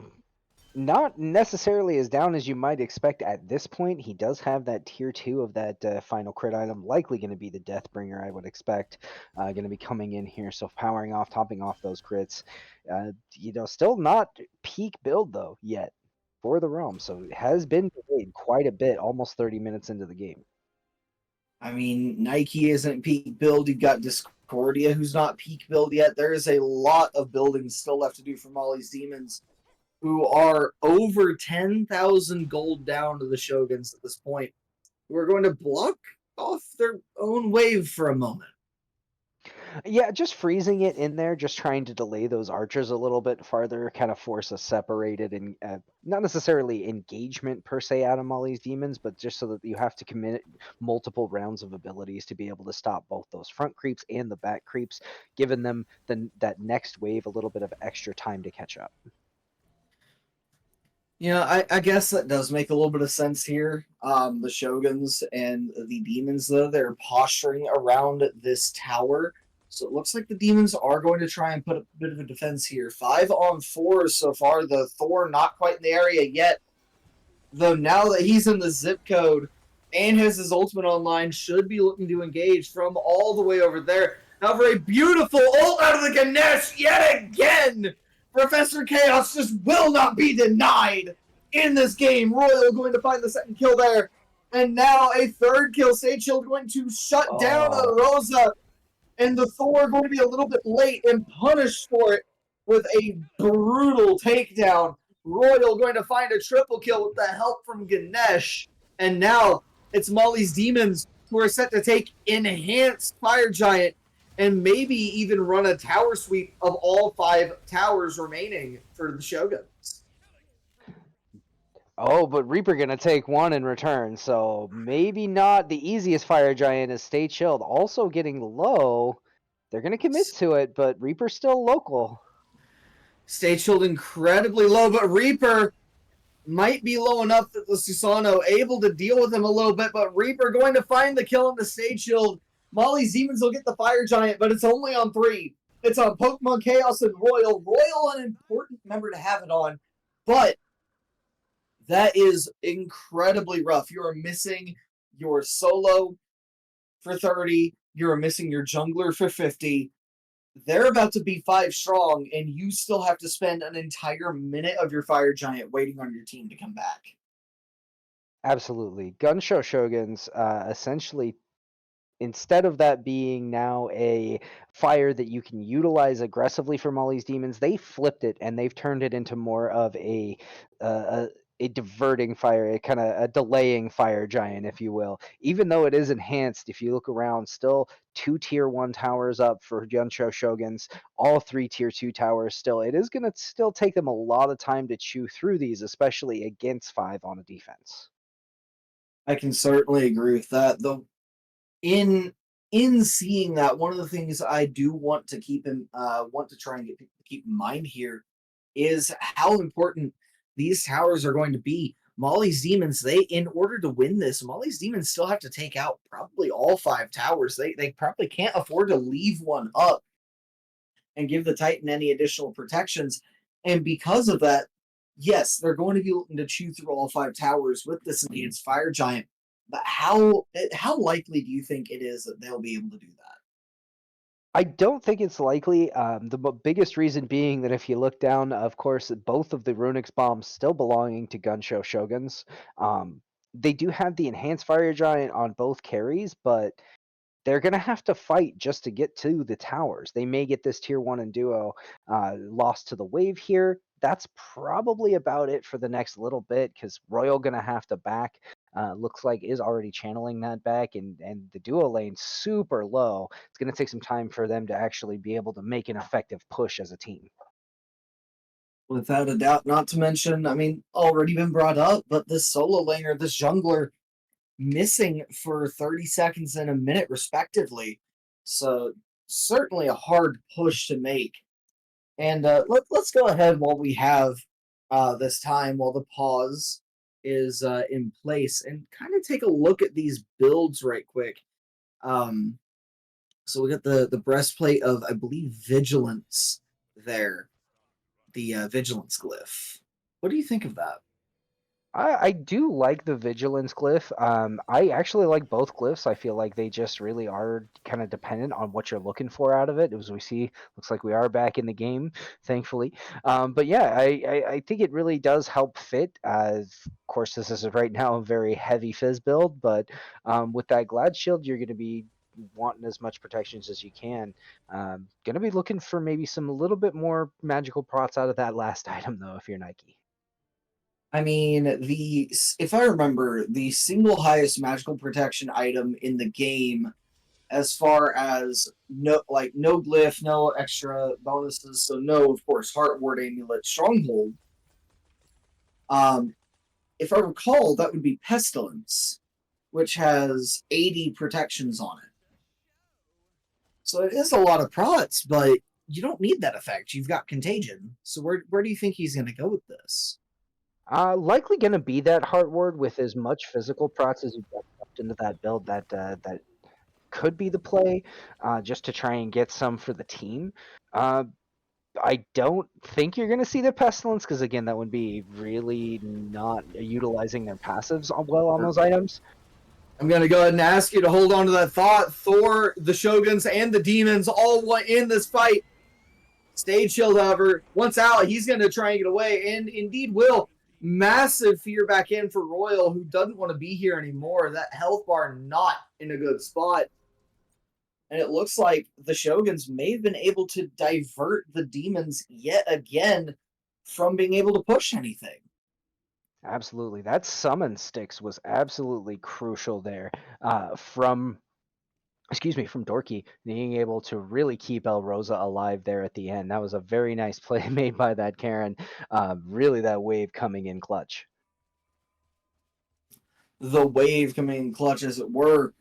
not necessarily as down as you might expect at this point. He does have that tier 2 of that final crit item, likely going to be the Deathbringer, I would expect, going to be coming in here. So powering off, topping off those crits. Still not peak build though yet for the Realm. So it has been delayed quite a bit, almost 30 minutes into the game. I mean, Nike isn't peak build. You've got Discordia, who's not peak build yet. There is a lot of building still left to do for Molly's Demons, who are over 10,000 gold down to the Shoguns at this point, who are going to block off their own wave for a moment. Yeah, just freezing it in there, just trying to delay those archers a little bit farther, kind of force a separated and not necessarily engagement per se out of Molly's demons, but just so that you have to commit multiple rounds of abilities to be able to stop both those front creeps and the back creeps, giving them that next wave a little bit of extra time to catch up. I guess that does make a little bit of sense here. The Shoguns and the demons, though, they're posturing around this tower. So it looks like the demons are going to try and put a bit of a defense here. 5-on-4 so far. The Thor not quite in the area yet. Though now that he's in the zip code and has his ultimate online, should be looking to engage from all the way over there. However, a beautiful ult out of the Ganesh yet again! Professor Chaos just will not be denied in this game. Royal going to find the second kill there. And now a third kill. Seychild going to shut down Rosa. And the Thor going to be a little bit late and punished for it with a brutal takedown. Royal going to find a triple kill with the help from Ganesh. And now it's Molly's Demons who are set to take Enhanced Fire Giant and maybe even run a tower sweep of all 5 towers remaining for the Shoguns. Oh, but Reaper gonna take one in return, so maybe not the easiest Fire Giant is Stay Chilled. Also getting low. They're gonna commit to it, but Reaper's still local. Stay Chilled incredibly low, but Reaper might be low enough that the Susano able to deal with him a little bit, but Reaper going to find the kill on the Stay Shield. Molly's Demons will get the Fire Giant, but it's only on 3. It's on Pokemon Chaos and Royal. Royal, an important member to have it on, but that is incredibly rough. You are missing your solo for 30. You are missing your jungler for 50. They're about to be 5 strong, and you still have to spend an entire minute of your Fire Giant waiting on your team to come back. Absolutely. Gunshow Shoguns essentially, instead of that being now a fire that you can utilize aggressively for Molly's Demons, they flipped it and they've turned it into more of uh, a diverting fire, a kind of a delaying fire giant, if you will. Even though it is enhanced, if you look around, still 2 tier 1 towers up for Gunshow Shoguns, all 3 tier 2 towers still. It is going to still take them a lot of time to chew through these, especially against 5 on a defense. I can certainly agree with that. Though in seeing that, one of the things I do want to want to try and get people to keep in mind here is how important these towers are going to be. Molly's Demons, in order to win this, Molly's Demons still have to take out probably all 5 towers. They probably can't afford to leave one up and give the Titan any additional protections. And because of that, yes, they're going to be looking to chew through all 5 towers with this enhanced Fire Giant. But how likely do you think it is that they'll be able to do that? I don't think it's likely. The biggest reason being that if you look down, of course, both of the Runix bombs still belonging to Gunshow Shoguns. They do have the enhanced fire giant on both carries, but they're going to have to fight just to get to the towers. They may get this tier 1 and duo lost to the wave here. That's probably about it for the next little bit because Royal going to have to back. Looks like is already channeling that back, and the duo lane super low. It's going to take some time for them to actually be able to make an effective push as a team. Without a doubt, not to mention, I mean, already been brought up, but this solo laner, this jungler, missing for 30 seconds and a minute, respectively. So, certainly a hard push to make. And let's go ahead while we have this time, while the pause is in place, and kind of take a look at these builds right quick. So we got the breastplate of, I believe, Vigilance there, the Vigilance glyph. What do you think of that? I do like the vigilance glyph. I actually like both glyphs. I feel like they just really are kind of dependent on what you're looking for out of it. As we see, looks like we are back in the game, thankfully. But yeah, I think it really does help fit. Of course, this is right now a very heavy fizz build, but with that glad shield, you're going to be wanting as much protections as you can. Going to be looking for maybe some a little bit more magical prots out of that last item, though, if you're Nike. I mean, if I remember, the single highest magical protection item in the game as far as no glyph, no extra bonuses, so no, of course, Heart Ward, Amulet, Stronghold. If I recall, that would be Pestilence, which has 80 protections on it. So it is a lot of prots, but you don't need that effect. You've got Contagion. So where do you think he's going to go with this? Likely going to be that Heart Ward with as much physical prots as you've got left into that build. That could be the play, just to try and get some for the team. I don't think you're going to see the Pestilence because, again, that would be really not utilizing their passives well on those items. I'm going to go ahead and ask you to hold on to that thought. Thor, the Shoguns, and the Demons all want in this fight. Stage Shield, however, once out, he's going to try and get away, and indeed will. Massive fear back in for Royal, who doesn't want to be here anymore. That health bar not in a good spot. And it looks like the Shoguns may have been able to divert the Demons yet again from being able to push anything. Absolutely. That summon sticks was absolutely crucial there, from Dorky being able to really keep El Rosa alive there at the end. That was a very nice play made by that Karen. Really, that wave coming in clutch. The wave coming in clutch, as it were.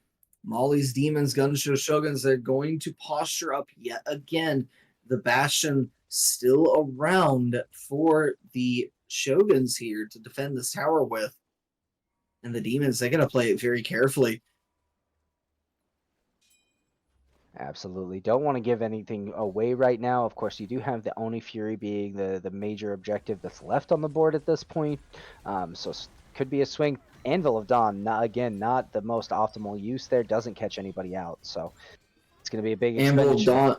Molly's Demons, Gunshow Shoguns, they're going to posture up yet again. The Bastion still around for the Shoguns here to defend this tower with. And the Demons, they're going to play it very carefully. Absolutely. Don't want to give anything away right now. Of course, you do have the Oni Fury being the major objective that's left on the board at this point. So could be a swing. Anvil of Dawn, not the most optimal use there. Doesn't catch anybody out. So it's going to be a big expenditure.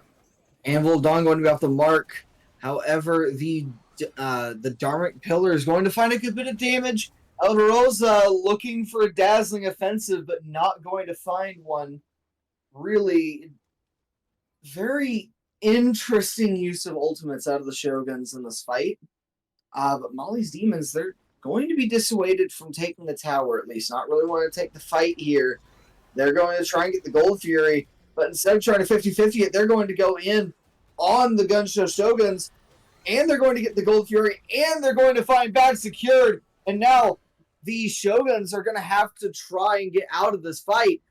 Anvil of Dawn going to be off the mark. However, the Dharmic Pillar is going to find a good bit of damage. El Rosa looking for a dazzling offensive, but not going to find one. Really very interesting use of ultimates out of the Shoguns in this fight. But Molly's Demons, they're going to be dissuaded from taking the tower, at least. Not really want to take the fight here. They're going to try and get the Gold Fury, but instead of trying to 50-50 it, they're going to go in on the Gunshow Shoguns, and they're going to get the Gold Fury, and they're going to find bag secured. And now the Shoguns are going to have to try and get out of this fight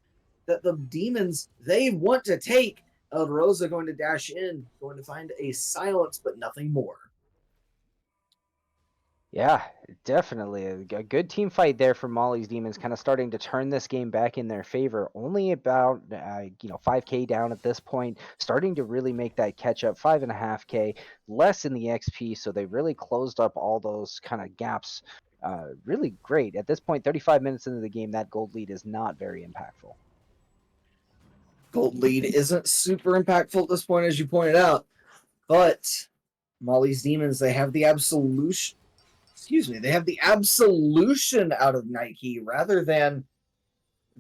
that the Demons, they want to take. El Rosa going to dash in, going to find a silence, but nothing more. Yeah, definitely a good team fight there for Molly's Demons, kind of starting to turn this game back in their favor. Only about 5K down at this point, starting to really make that catch up. 5.5K less in the XP, so they really closed up all those kind of gaps. Really great at this point. 35 minutes into the game, that gold lead is not very impactful. Gold lead isn't super impactful at this point, as you pointed out, but Molly's Demons, they have the absolution. They have the absolution out of Nike rather than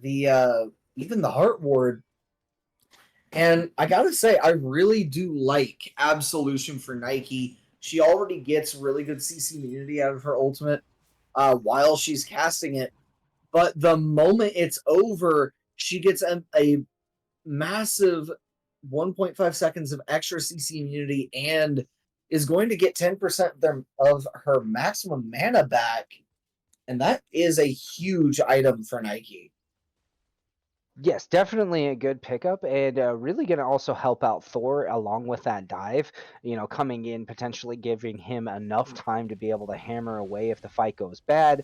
the even the Heart Ward. And I gotta say, I really do like absolution for Nike. She already gets really good CC immunity out of her ultimate while she's casting it, but the moment it's over, she gets a massive 1.5 seconds of extra CC immunity and is going to get 10% of her maximum mana back. And that is a huge item for Nike. Yes, definitely a good pickup, and really going to also help out Thor along with that dive. Coming in, potentially giving him enough time to be able to hammer away if the fight goes bad,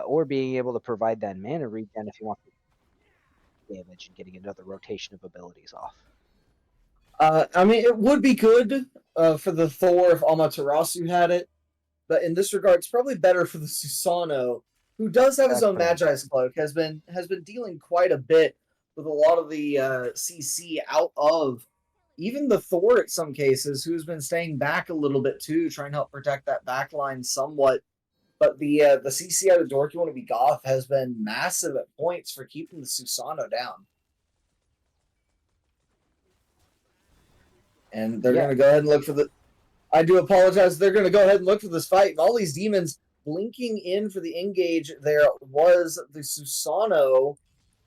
or being able to provide that mana regen if he wants to damage and getting another rotation of abilities off. It would be good for the Thor if Amaterasu had it, but in this regard, it's probably better for the Susanoo, who does have his own Magi's Cloak, has been dealing quite a bit with a lot of the CC out of even the Thor at some cases, who's been staying back a little bit too, trying to help protect that back line somewhat. But the CC out of Dorky Wanna Be Goth has been massive at points for keeping the Susanoo down. And they're going to go ahead and look for the... I do apologize. They're going to go ahead and look for this fight. And all these Demons blinking in for the engage. There was the Susanoo,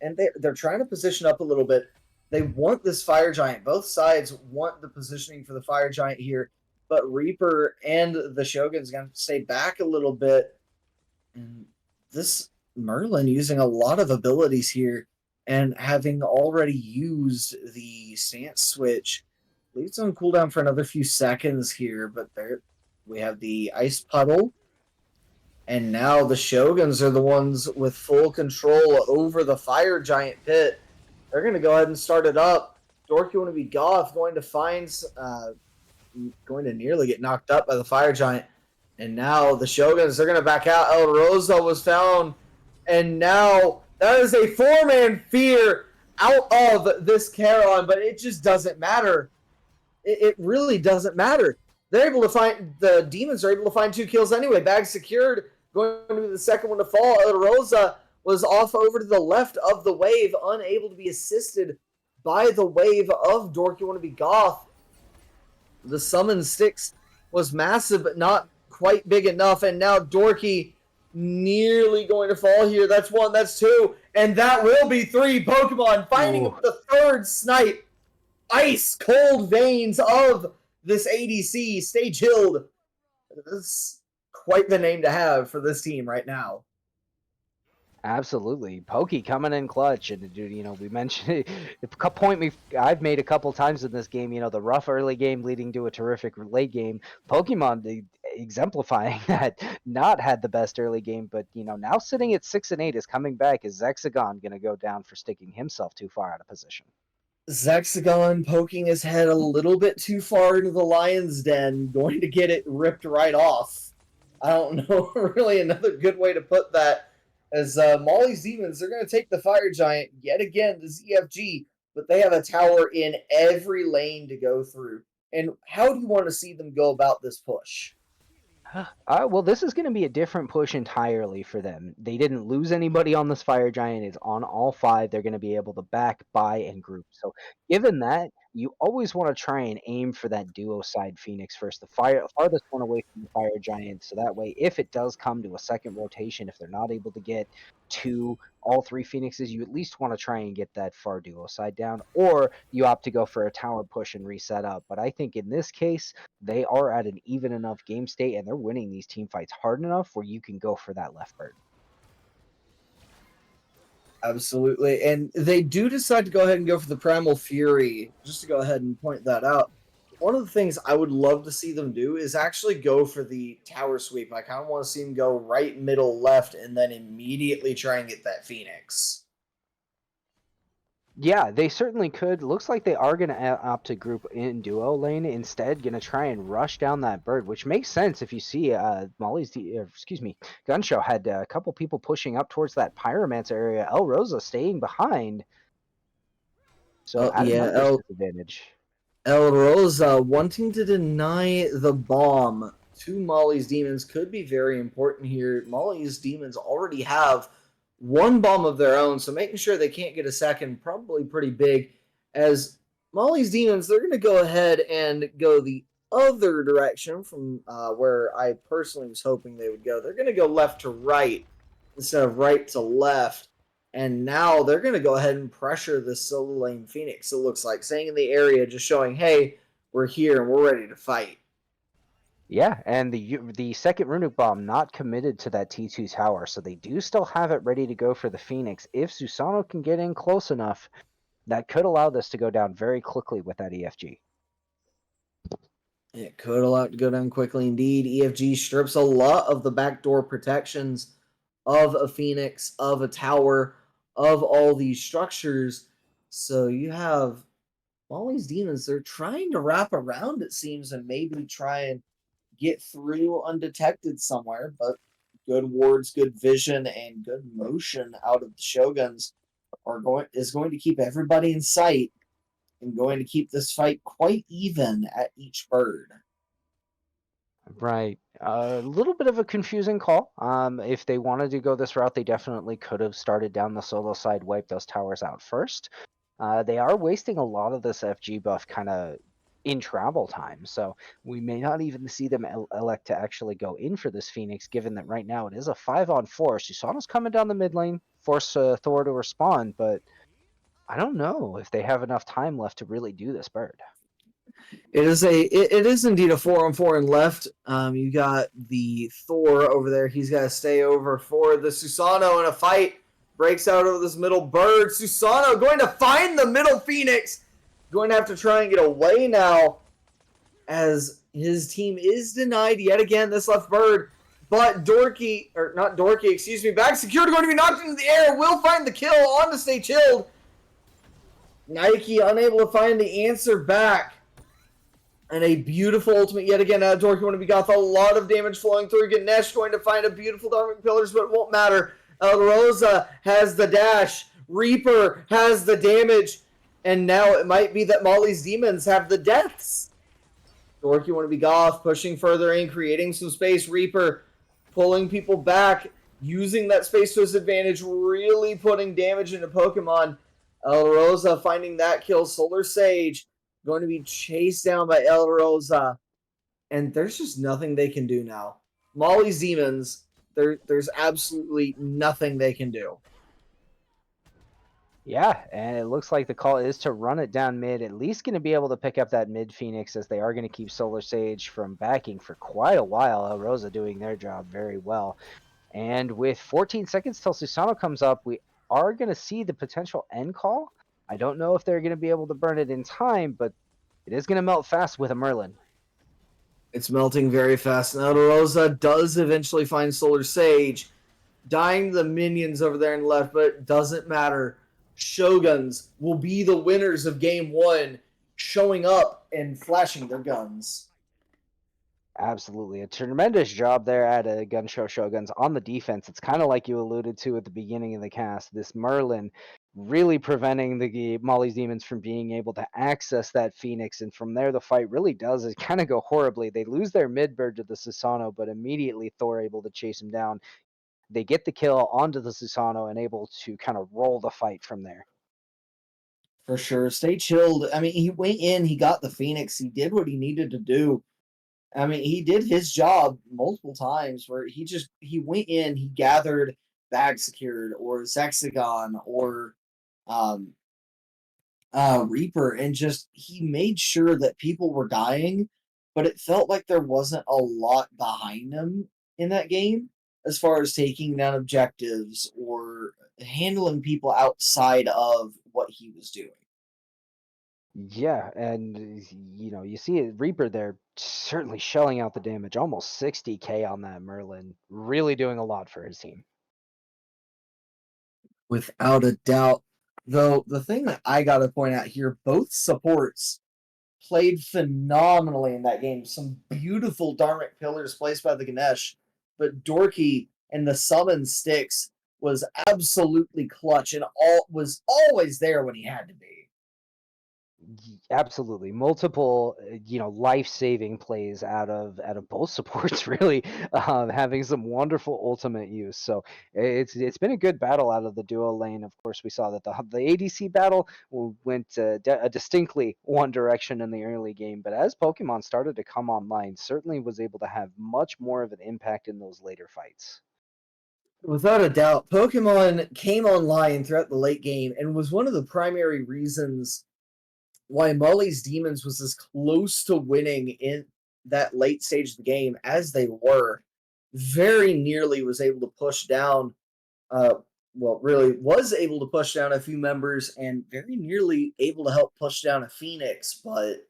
and they're trying to position up a little bit. They want this Fire Giant. Both sides want the positioning for the Fire Giant here, but Reaper and the Shogun's going to stay back a little bit. And this Merlin using a lot of abilities here and having already used the stance switch leaves on cooldown for another few seconds here, but there we have the ice puddle. And now the Shoguns are the ones with full control over the Fire Giant pit. They're going to go ahead and start it up. Dorky Wannabe Goth going to nearly get knocked up by the Fire Giant. And now the Shoguns, they're going to back out. El Rosa was found. And now that is a 4-man fear out of this Charon, but it just doesn't matter. It really doesn't matter. They're able to find, the demons are able to find 2 kills anyway. Bag secured, going to be the second one to fall. El Rosa was off over to the left of the wave, unable to be assisted by the wave of Dorky Wannabe Goth. The summon sticks was massive, but not quite big enough, and now Dorky nearly going to fall here. That's 1, that's 2, and that will be 3 Pokemon fighting the third snipe. Ice cold veins of this ADC, Stay Chilled. That's quite the name to have for this team right now. Absolutely, Pokey coming in clutch, and dude, we mentioned it, a point I've made a couple times in this game. The rough early game leading to a terrific late game. Pokemon exemplifying that, not had the best early game, but now sitting at 6-8 is coming back. Is Zexagon going to go down for sticking himself too far out of position? Zexagon poking his head a little bit too far into the lion's den, going to get it ripped right off. I don't know really another good way to put that. As Molly's Demons, they're going to take the Fire Giant yet again to ZFG, but they have a tower in every lane to go through. And how do you want to see them go about this push? Well, this is going to be a different push entirely for them. They didn't lose anybody on this Fire Giant. It's on all 5. They're going to be able to back, buy, and group. So given that, you always want to try and aim for that duo side Phoenix first, the farthest one away from the Fire Giant. So that way, if it does come to a second rotation, if they're not able to get to all 3 Phoenixes, you at least want to try and get that far duo side down, or you opt to go for a tower push and reset up. But I think in this case, they are at an even enough game state, and they're winning these team fights hard enough where you can go for that left bird. Absolutely. And they do decide to go ahead and go for the Primal Fury, just to go ahead and point that out. One of the things I would love to see them do is actually go for the tower sweep. I kind of want to see them go right, middle, left, and then immediately try and get that Phoenix. Yeah, they certainly could. Looks like they are going to opt to group in duo lane instead. Going to try and rush down that bird, which makes sense if you see Gunshow had a couple people pushing up towards that Pyromancer area. El Rosa staying behind. So disadvantage. El Rosa wanting to deny the bomb to Molly's Demons could be very important here. Molly's Demons already have 1 bomb of their own, so making sure they can't get a second, probably pretty big. As Molly's Demons, they're going to go ahead and go the other direction from where I personally was hoping they would go. They're going to go left to right instead of right to left. And now they're going to go ahead and pressure the solo lane Phoenix, it looks like. Staying in the area, just showing, hey, we're here and we're ready to fight. Yeah, and the second Runic Bomb not committed to that T2 tower, so they do still have it ready to go for the Phoenix. If Susano can get in close enough, that could allow this to go down very quickly with that EFG. It could allow it to go down quickly indeed. EFG strips a lot of the backdoor protections of a Phoenix, of a tower, of all these structures. So you have all these demons, they're trying to wrap around, it seems, and maybe try and get through undetected somewhere, but good wards, good vision, and good motion out of the Shoguns is going to keep everybody in sight and going to keep this fight quite even at each bird. Right. A little bit of a confusing call. If they wanted to go this route, they definitely could have started down the solo side, wiped those towers out first. They are wasting a lot of this FG buff kind of in travel time, so we may not even see them elect to actually go in for this Phoenix, given that right now it is a 5-on-4. Susano's coming down the mid lane, force Thor to respond, but I don't know if they have enough time left to really do this bird. It is indeed a 4-on-4 and left. You got the Thor over there. He's got to stay over for the Susano, and a fight breaks out over this middle bird. Susano going to find the middle Phoenix. Going to have to try and get away now, as his team is denied yet again. This left bird, but Dorky, or not Dorky, excuse me, back secured, going to be knocked into the air. Will find the kill on to stay chilled. Nike unable to find the answer back. And a beautiful ultimate yet again out of Dorky. Going to be got a lot of damage flowing through. Ganesh going to find a beautiful Dark Pillars, but it won't matter. El Rosa has the dash. Reaper has the damage. And now it might be that Molly's demons have the deaths. Dorky want to be Goth, pushing further in, creating some space. Reaper pulling people back, using that space to his advantage, really putting damage into Pokemon. El Rosa finding that kill. Solar Sage going to be chased down by El Rosa. And there's just nothing they can do now. Molly's demons, there's absolutely nothing they can do. Yeah, and it looks like the call is to run it down mid, at least going to be able to pick up that mid Phoenix, as they are going to keep Solar Sage from backing for quite a while. El Rosa doing their job very well. And with 14 seconds till Susano comes up, we are going to see the potential end call. I don't know if they're going to be able to burn it in time, but it is going to melt fast with a Merlin. It's melting very fast. Now Rosa does eventually find Solar Sage, dying to the minions over there and left, but it doesn't matter. Shoguns will be the winners of game one, showing up and flashing their guns. Absolutely. A tremendous job there at Gunshow Shoguns on the defense. It's kind of like you alluded to at the beginning of the cast. This Merlin really preventing the Molly's Demons from being able to access that Phoenix. And from there, the fight really does kind of go horribly. They lose their mid-bird to the Susano, but immediately Thor able to chase him down. They get the kill onto the Susano and able to kind of roll the fight from there. For sure. Stay chilled. I mean, he went in, he got the Phoenix, he did what he needed to do. I mean, he did his job multiple times where he went in, he gathered bag secured or Zexagon or um Reaper, and just he made sure that people were dying, but it felt like there wasn't a lot behind him in that game as far as taking down objectives or handling people outside of what he was doing. Yeah, and you see it, Reaper there certainly shelling out the damage, almost 60k on that Merlin, really doing a lot for his team. Without a doubt. Though the thing that I got to point out here, both supports played phenomenally in that game. Some beautiful Dharmic pillars placed by the Ganesh, but Dorky and the summon sticks was absolutely clutch and was always there when he had to be. Absolutely, multiple life-saving plays out of both supports, really, having some wonderful ultimate use. So it's been a good battle out of the duo lane. Of course, we saw that the ADC battle went distinctly one direction in the early game, but as Pokemon started to come online, certainly was able to have much more of an impact in those later fights. Without a doubt, Pokemon came online throughout the late game and was one of the primary reasons why Molly's Demons was as close to winning in that late stage of the game as they were. Very nearly was able to push down, really was able to push down a few members and very nearly able to help push down a Phoenix, but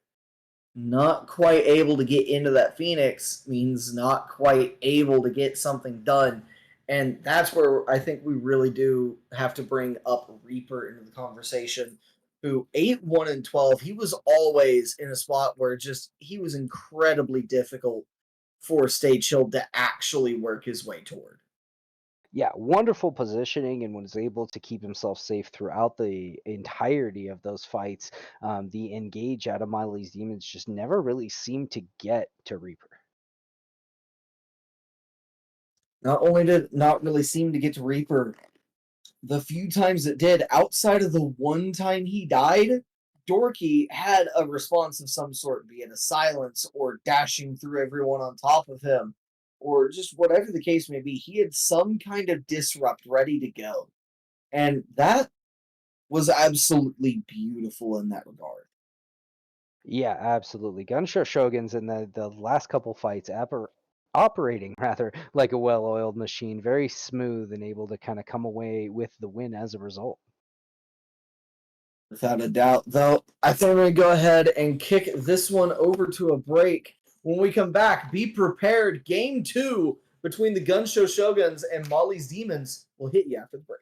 not quite able to get into that Phoenix means not quite able to get something done. And that's where I think we really do have to bring up Reaper into the conversation, who 8-1 and 12, he was always in a spot where just he was incredibly difficult for Stay Chilled to actually work his way toward. Yeah, wonderful positioning, and was able to keep himself safe throughout the entirety of those fights. The engage out of Miley's Demons just never really seemed to get to Reaper. Not only did not really seem to get to Reaper, the few times it did, outside of the one time he died, Dorky had a response of some sort, be it a silence or dashing through everyone on top of him, or just whatever the case may be. He had some kind of disrupt ready to go. And that was absolutely beautiful in that regard. Yeah, absolutely. Gunshow Shoguns in the last couple fights operating rather like a well-oiled machine, very smooth and able to kind of come away with the win as a result. Without a doubt, though, I think we're going to go ahead and kick this one over to a break. When we come back, be prepared. Game two between the Gunshow Shoguns and Molly's Demons will hit you after the break.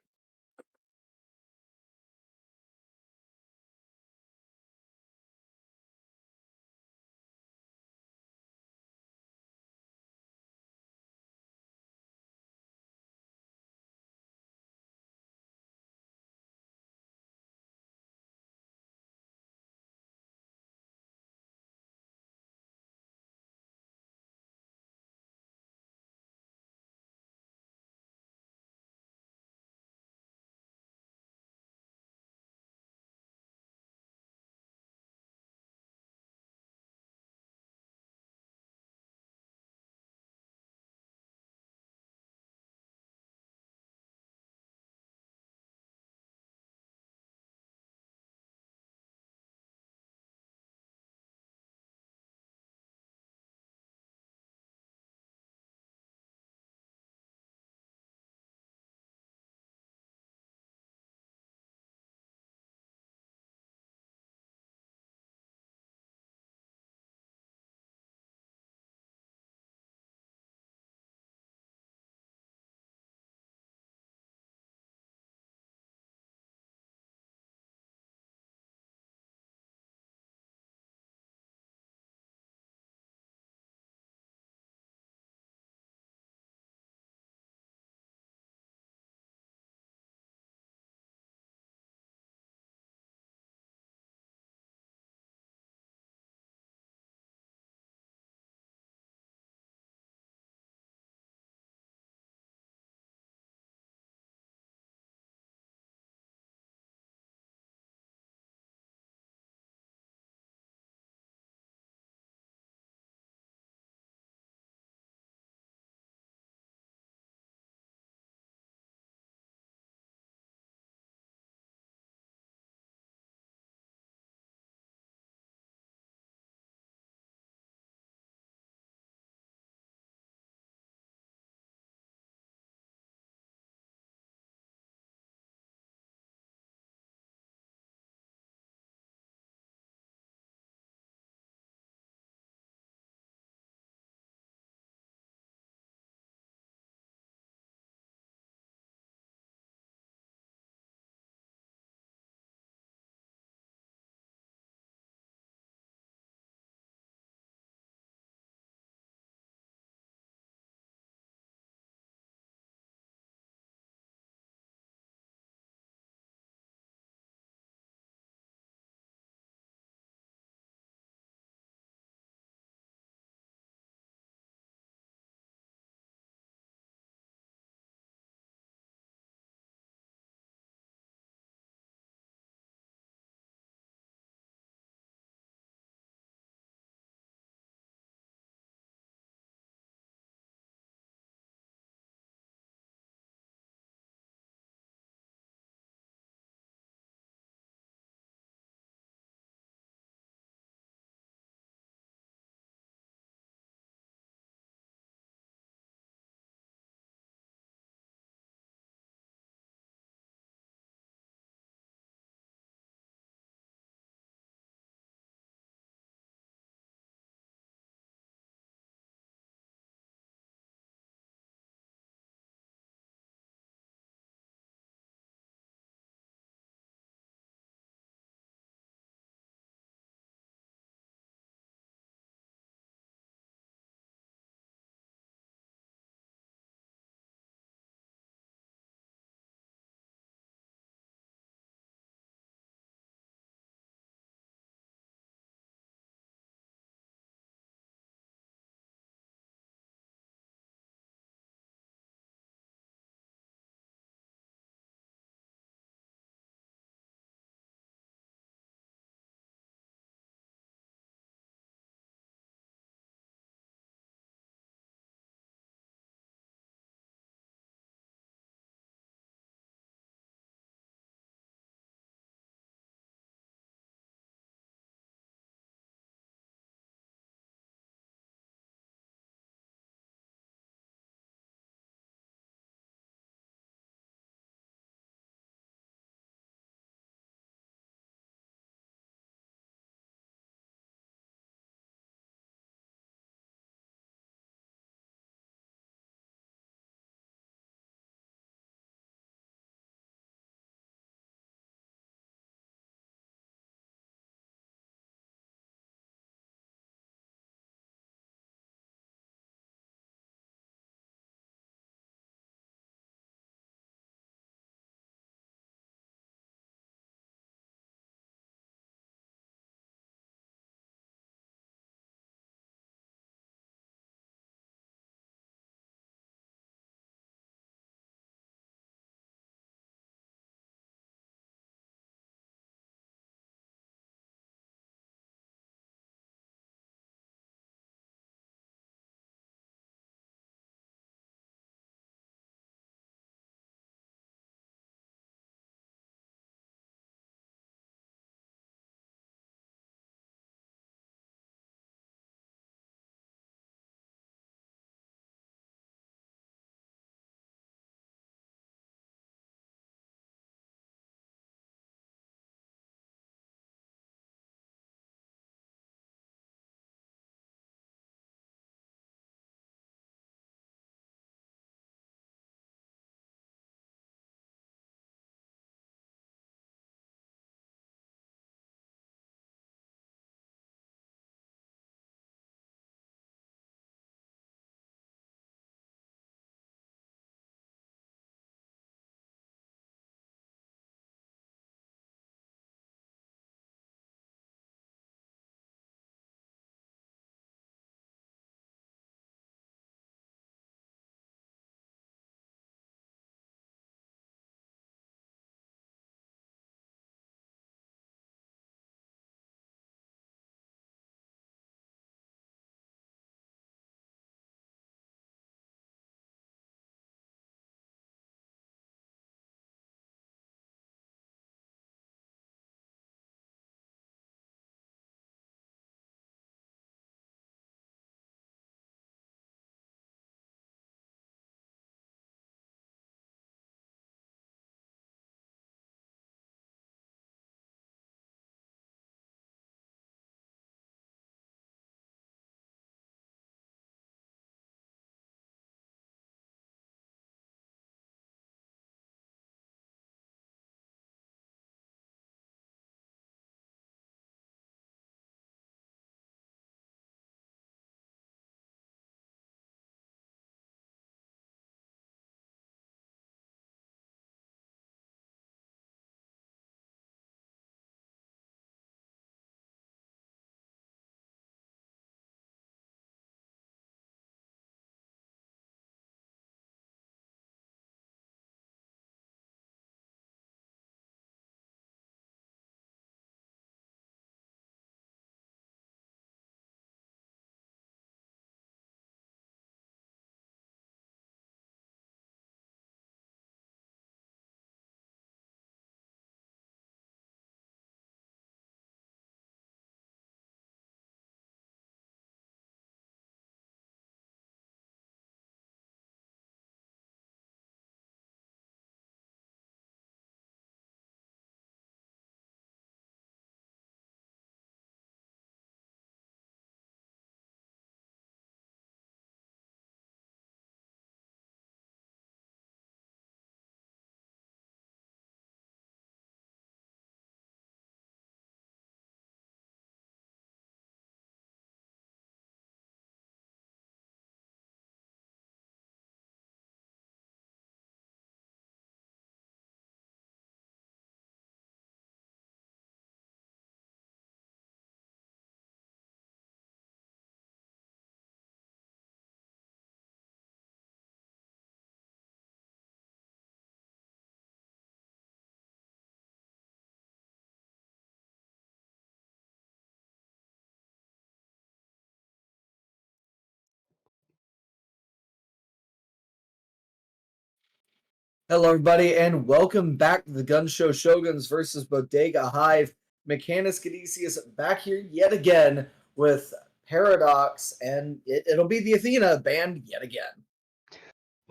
Hello, everybody, and welcome back to the Gunshow Shoguns versus Bodega Hive. Mechanus Cadicius back here yet again with Paradox, and it'll be the Athena band yet again.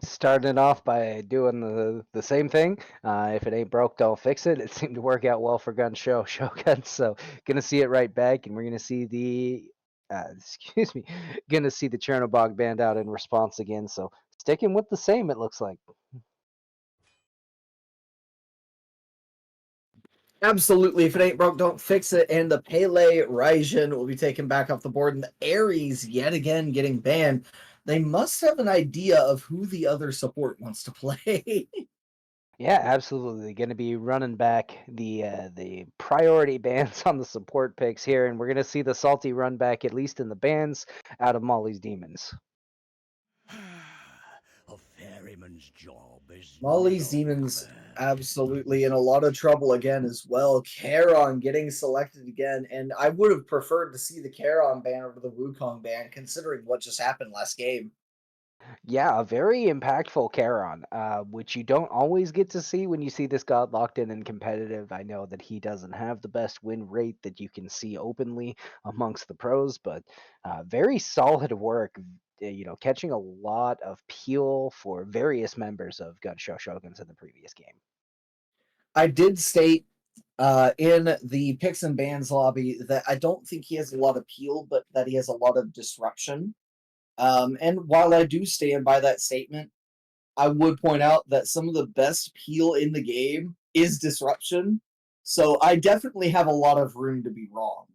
Starting off by doing the same thing. If it ain't broke, don't fix it. It seemed to work out well for Gunshow Shogun. So gonna see it right back, and we're gonna see the excuse me, gonna see the Chernobog band out in response again. So sticking with the same, it looks like. Absolutely, if it ain't broke, don't fix it. And the Pele Raijin will be taken back off the board, and the Ares yet again getting banned. They must have an idea of who the other support wants to play. Yeah, absolutely. Going to be running back the priority bands on the support picks here, and we're going to see the salty run back at least in the bands out of Molly's Demons. A ferryman's job is Molly's no Demons command. absolutely in a lot of trouble again as well. Charon getting selected again, and I would have preferred to see the Charon ban over the Wukong ban, considering what just happened last game. Yeah, a very impactful Charon, which you don't always get to see when you see this god locked in and competitive. I know that he doesn't have the best win rate that you can see openly amongst the pros, but very solid work. Catching a lot of peel for various members of Gunshow Shoguns in the previous game. I did state in the picks and bans lobby that I don't think he has a lot of peel, but that he has a lot of disruption. And while I do stand by that statement, I would point out that some of the best peel in the game is disruption. So I definitely have a lot of room to be wrong.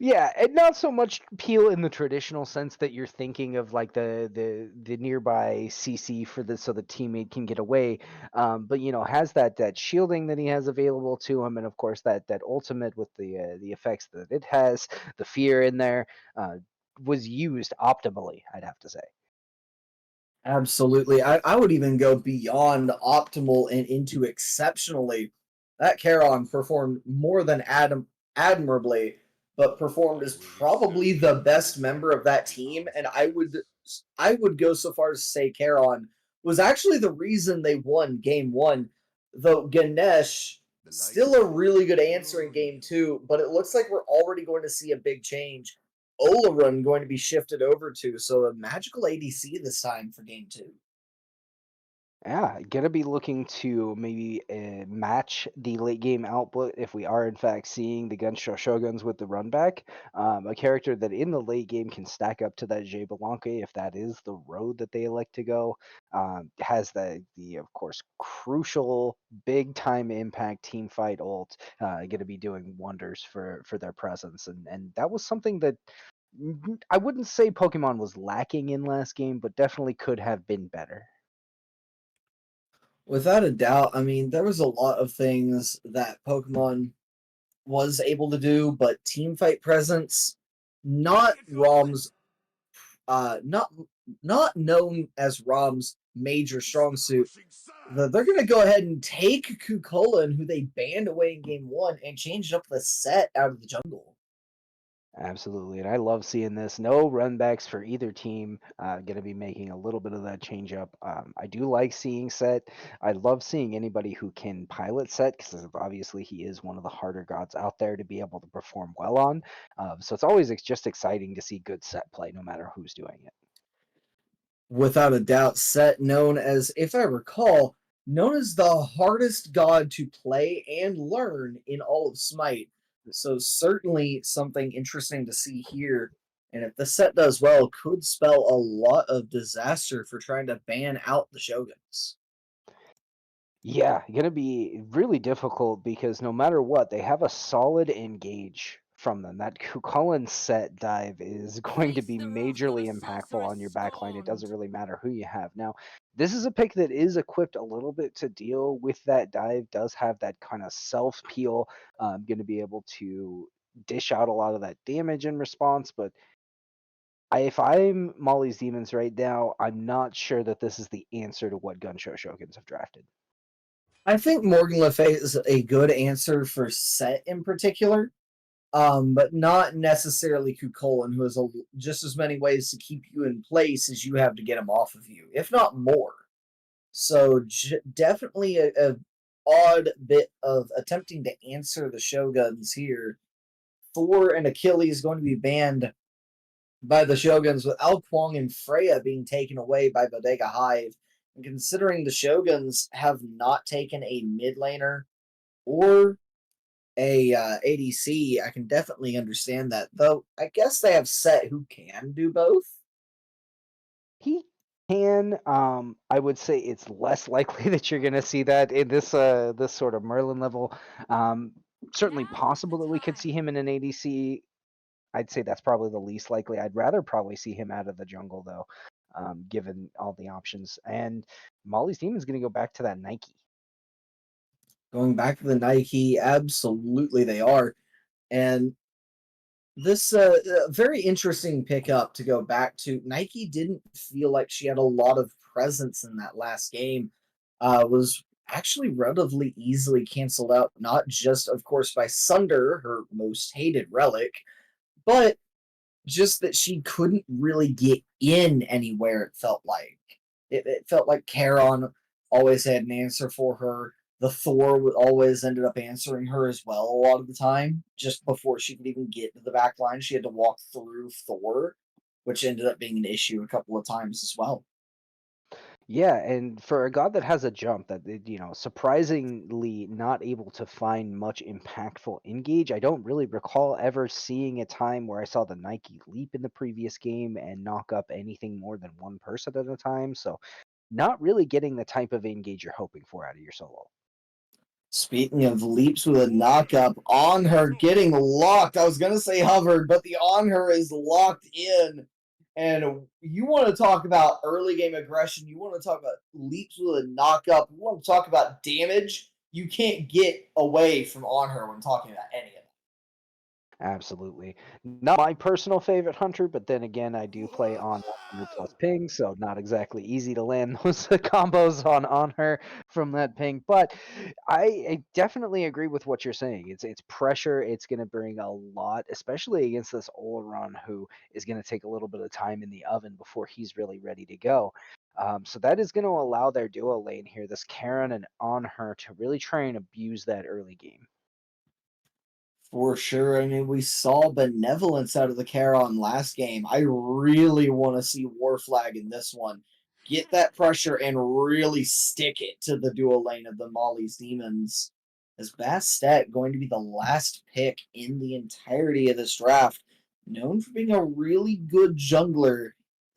Yeah, and not so much peel in the traditional sense that you're thinking of like the nearby CC for the so the teammate can get away, but has that shielding that he has available to him, and of course that ultimate with the effects that it has, the fear in there, was used optimally, I'd have to say. Absolutely. I would even go beyond optimal and into exceptionally. That Charon performed more than admirably, but performed as probably the best member of that team. And I would go so far as to say Charon was actually the reason they won game one. Though Ganesh still a really good answer in game two, but it looks like we're already going to see a big change Olarun going to be shifted over to. So a magical ADC this time for game two. Yeah, gonna be looking to maybe match the late game output if we are in fact seeing the Gunshow Shoguns with the run back. A character that in the late game can stack up to that Jay Belanque if that is the road that they elect to go. Has the of course crucial big time impact team fight ult. Gonna be doing wonders for their presence, and that was something that I wouldn't say Pokemon was lacking in last game, but definitely could have been better. Without a doubt, I mean, there was a lot of things that Pokemon was able to do, but team fight presence, not ROM's, not known as ROM's major strong suit. They're going to go ahead and take Kukulin, who they banned away in game one, and change up the set out of the jungle. Absolutely, and I love seeing this. No runbacks for either team. Going to be making a little bit of that change up. I do like seeing Set. I love seeing anybody who can pilot Set because obviously he is one of the harder gods out there to be able to perform well on. So it's always just exciting to see good Set play, no matter who's doing it. Without a doubt, Set known as, if I recall, known as the hardest god to play and learn in all of Smite. So certainly something interesting to see here. And if the set does well, could spell a lot of disaster for trying to ban out the Shoguns. Yeah, gonna be really difficult because no matter what, they have a solid engage from them. That Kukulin set dive is going to Face be the wrath of a majorly impactful sorceress on your backline. It doesn't scorned. really matter who you have. Now, this is a pick that is equipped a little bit to deal with that dive, does have that kind of self peel, going to be able to dish out a lot of that damage in response, but if I'm Molly's Demons right now, I'm not sure that this is the answer to what Gunshow Shoguns have drafted. I think Morgan Le Fay is a good answer for set in particular, but not necessarily Kukulin, who has just as many ways to keep you in place as you have to get him off of you, if not more. So definitely a odd bit of attempting to answer the Shoguns here. Thor and Achilles going to be banned by the Shoguns, with Al Kwong and Freya being taken away by Bodega Hive. And considering the Shoguns have not taken a mid laner or a ADC, I can definitely understand that. Though I guess they have Set who can do both. He can. I would say it's less likely that you're going to see that in this sort of Merlin level. Um, Certainly possible that we could see him in an ADC. I'd say that's probably the least likely. I'd rather probably see him out of the jungle though, given all the options. And Molly's team is going to go back to that Nike. Going back to the Nike, absolutely they are. And this very interesting pickup to go back to. Nike didn't feel like she had a lot of presence in that last game. Was actually relatively easily canceled out, not just, of course, by Sunder, her most hated relic, but just that she couldn't really get in anywhere, it felt like. It felt like Charon always had an answer for her. The Thor would always ended up answering her as well a lot of the time. Just before she could even get to the back line, she had to walk through Thor, which ended up being an issue a couple of times as well. Yeah, and for a god that has a jump that surprisingly not able to find much impactful engage. I don't really recall ever seeing a time where I saw the Nike leap in the previous game and knock up anything more than one person at a time. So not really getting the type of engage you're hoping for out of your solo. Speaking of leaps with a knockup, on her getting locked. I was gonna say hovered, but the on her is locked in. And you want to talk about early game aggression? You want to talk about leaps with a knockup? You want to talk about damage? You can't get away from on her when talking about any of that. Absolutely. Not my personal favorite hunter, but then again, I do play on 100 plus ping, so not exactly easy to land those combos on her from that ping. But I definitely agree with what you're saying. It's pressure. It's going to bring a lot, especially against this Oleron who is going to take a little bit of time in the oven before he's really ready to go. So that is going to allow their duo lane here, this Karen and on her, to really try and abuse that early game. For sure. I mean, we saw benevolence out of the Charon last game. I really want to see War Flag in this one. Get that pressure and really stick it to the dual lane of the Molly's Demons. As Bastet going to be the last pick in the entirety of this draft, known for being a really good jungler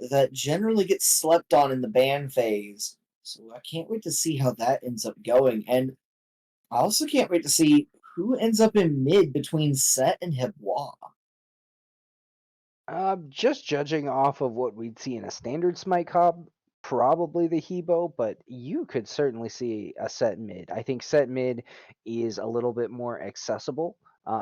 that generally gets slept on in the ban phase. So I can't wait to see how that ends up going. And I also can't wait to see who ends up in mid between Set and Hebois. Just judging off of what we'd see in a standard Smite Cobb, probably the Hebo, but you could certainly see a set mid. I think set mid is a little bit more accessible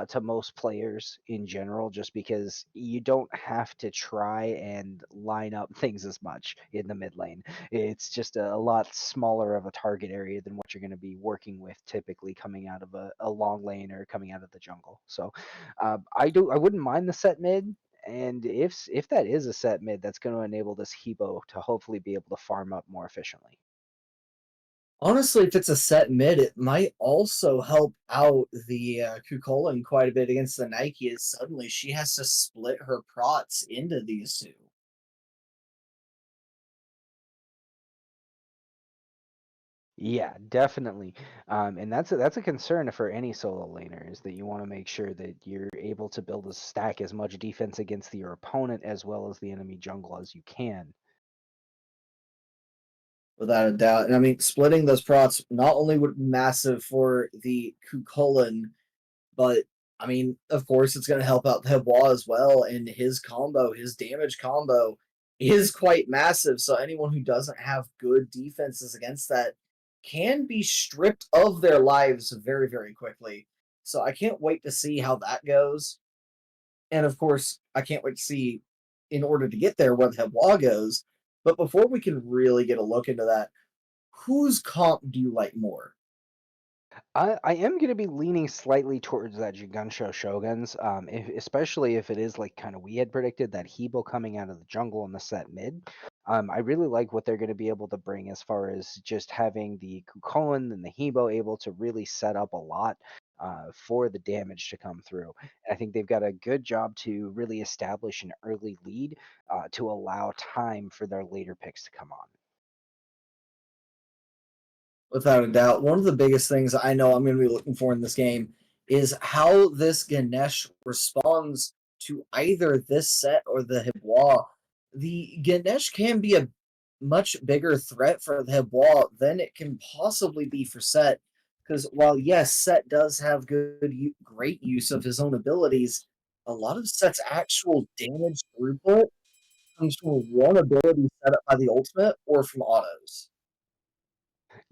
to most players in general, just because you don't have to try and line up things as much in the mid lane. It's just a lot smaller of a target area than what you're going to be working with typically coming out of a long lane or coming out of the jungle. So I wouldn't mind the set mid, and if that is a set mid, that's going to enable this Hebo to hopefully be able to farm up more efficiently. Honestly, if it's a set mid, it might also help out the Kukulin quite a bit against the Nike, as suddenly she has to split her prots into these two. Yeah, definitely. And that's a concern for any solo laner, is that you want to make sure that you're able to build a stack as much defense against your opponent as well as the enemy jungle as you can. Without a doubt. And I mean, splitting those prots not only would be massive for the Kukulin, but I mean, of course, it's going to help out Hebois as well. And his combo, his damage combo, is quite massive. So anyone who doesn't have good defenses against that can be stripped of their lives very, very quickly. So I can't wait to see how that goes. And of course, I can't wait to see, in order to get there, where Hebois goes. But before we can really get a look into that, whose comp do you like more? I am going to be leaning slightly towards that Gunshow Shoguns, especially if it is like kind of we had predicted that Hebo coming out of the jungle in the set mid. I really like what they're going to be able to bring as far as just having the Kukulkan and the Hebo able to really set up a lot for the damage to come through. And I think they've got a good job to really establish an early lead to allow time for their later picks to come on. Without a doubt. One of the biggest things I know I'm going to be looking for in this game is how this Ganesh responds to either this set or the Hibwa. The Ganesh can be a much bigger threat for the Hibwa than it can possibly be for Set. Because while yes, Set does have great use of his own abilities, a lot of Set's actual damage throughput comes from one ability set up by the ultimate or from autos.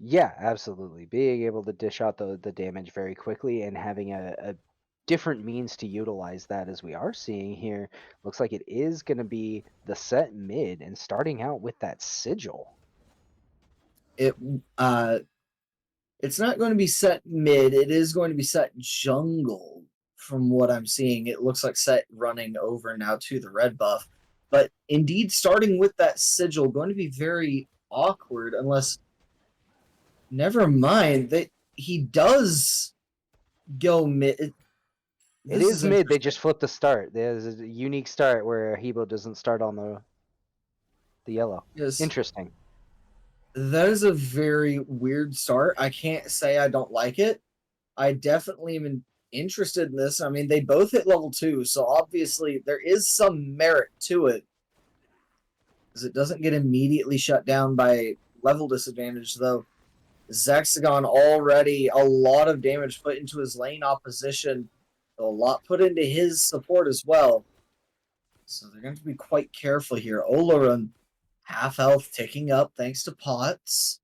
Yeah, absolutely. Being able to dish out the damage very quickly and having a different means to utilize that as we are seeing here. Looks like it is going to be the set mid and starting out with that sigil. It it's not going to be set mid. It is going to be set jungle. From what I'm seeing, it looks like set running over now to the red buff. But indeed, starting with that sigil, going to be very awkward unless. Never mind that he does go mid. It This is is mid. They interesting. just flipped the start. There's a unique start where Hebo doesn't start on the yellow. Yes, Interesting. that is a very weird start. I can't say I don't like it. I definitely am interested in this. I mean, they both hit level 2, so obviously there is some merit to it. Because it doesn't get immediately shut down by level disadvantage, though. Zexagon already a lot of damage put into his lane opposition, a lot put into his support as well. So they're going to be quite careful here. Oloran, half health ticking up thanks to pots.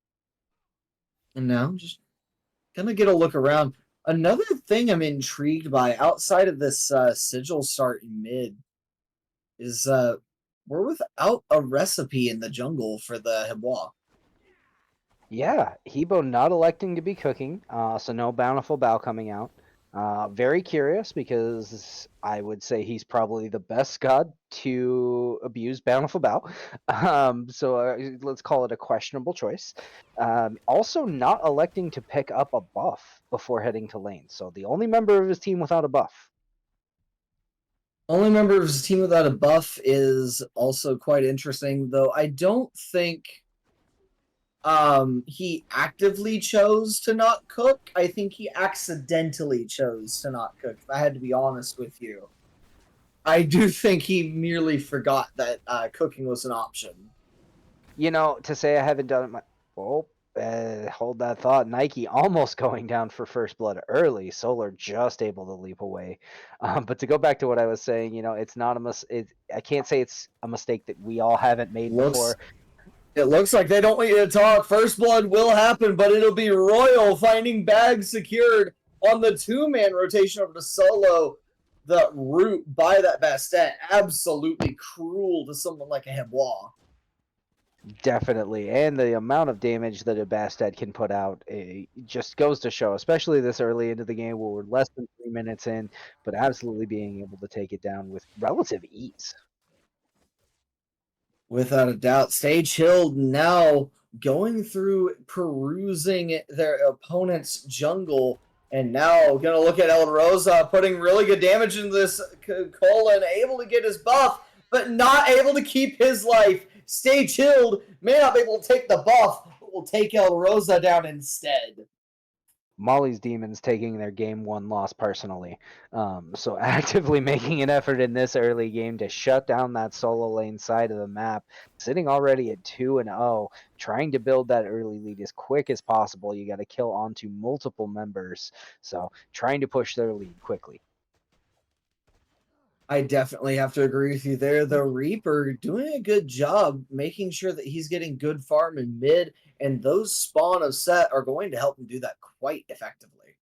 And now just gonna get a look around. Another thing I'm intrigued by outside of this sigil start in mid is we're without a recipe in the jungle for the Hebois. Yeah, Hebo not electing to be cooking, so no bountiful bow coming out. Very curious because I would say he's probably the best god to abuse bountiful bow. So let's call it a questionable choice. Also, not electing to pick up a buff before heading to lane. So the only member of his team without a buff. Only member of his team without a buff is also quite interesting, though I don't think he actively chose to not cook. I think he accidentally chose to not cook, if I had to be honest with you. I do think he merely forgot that cooking was an option. You know, to say I haven't done it my hold that thought. Nike almost going down for first blood early. Solar just able to leap away. But to go back to what I was saying, you know, it's not I can't say it's a mistake that we all haven't made Looks before. It looks like they don't want you to talk. First blood will happen, but it'll be Royal finding bags secured on the two-man rotation over to Solo. The root by that Bastet, absolutely cruel to someone like a Hebois. Definitely, and the amount of damage that a Bastet can put out just goes to show, especially this early into the game where we're less than 3 minutes in, but absolutely being able to take it down with relative ease. Without a doubt, Stage Hill now going through perusing their opponent's jungle, and now gonna look at El Rosa putting really good damage into this Colin, able to get his buff, but not able to keep his life. Stay chilled, may not be able to take the buff, but will take El Rosa down instead. Molly's Demons taking their game one loss personally. So actively making an effort in this early game to shut down that solo lane side of the map, sitting already at 2-0, trying to build that early lead as quick as possible. You got to kill onto multiple members, so trying to push their lead quickly. I definitely have to agree with you there. The Reaper doing a good job making sure that he's getting good farm in mid, and those spawn of set are going to help him do that quite effectively.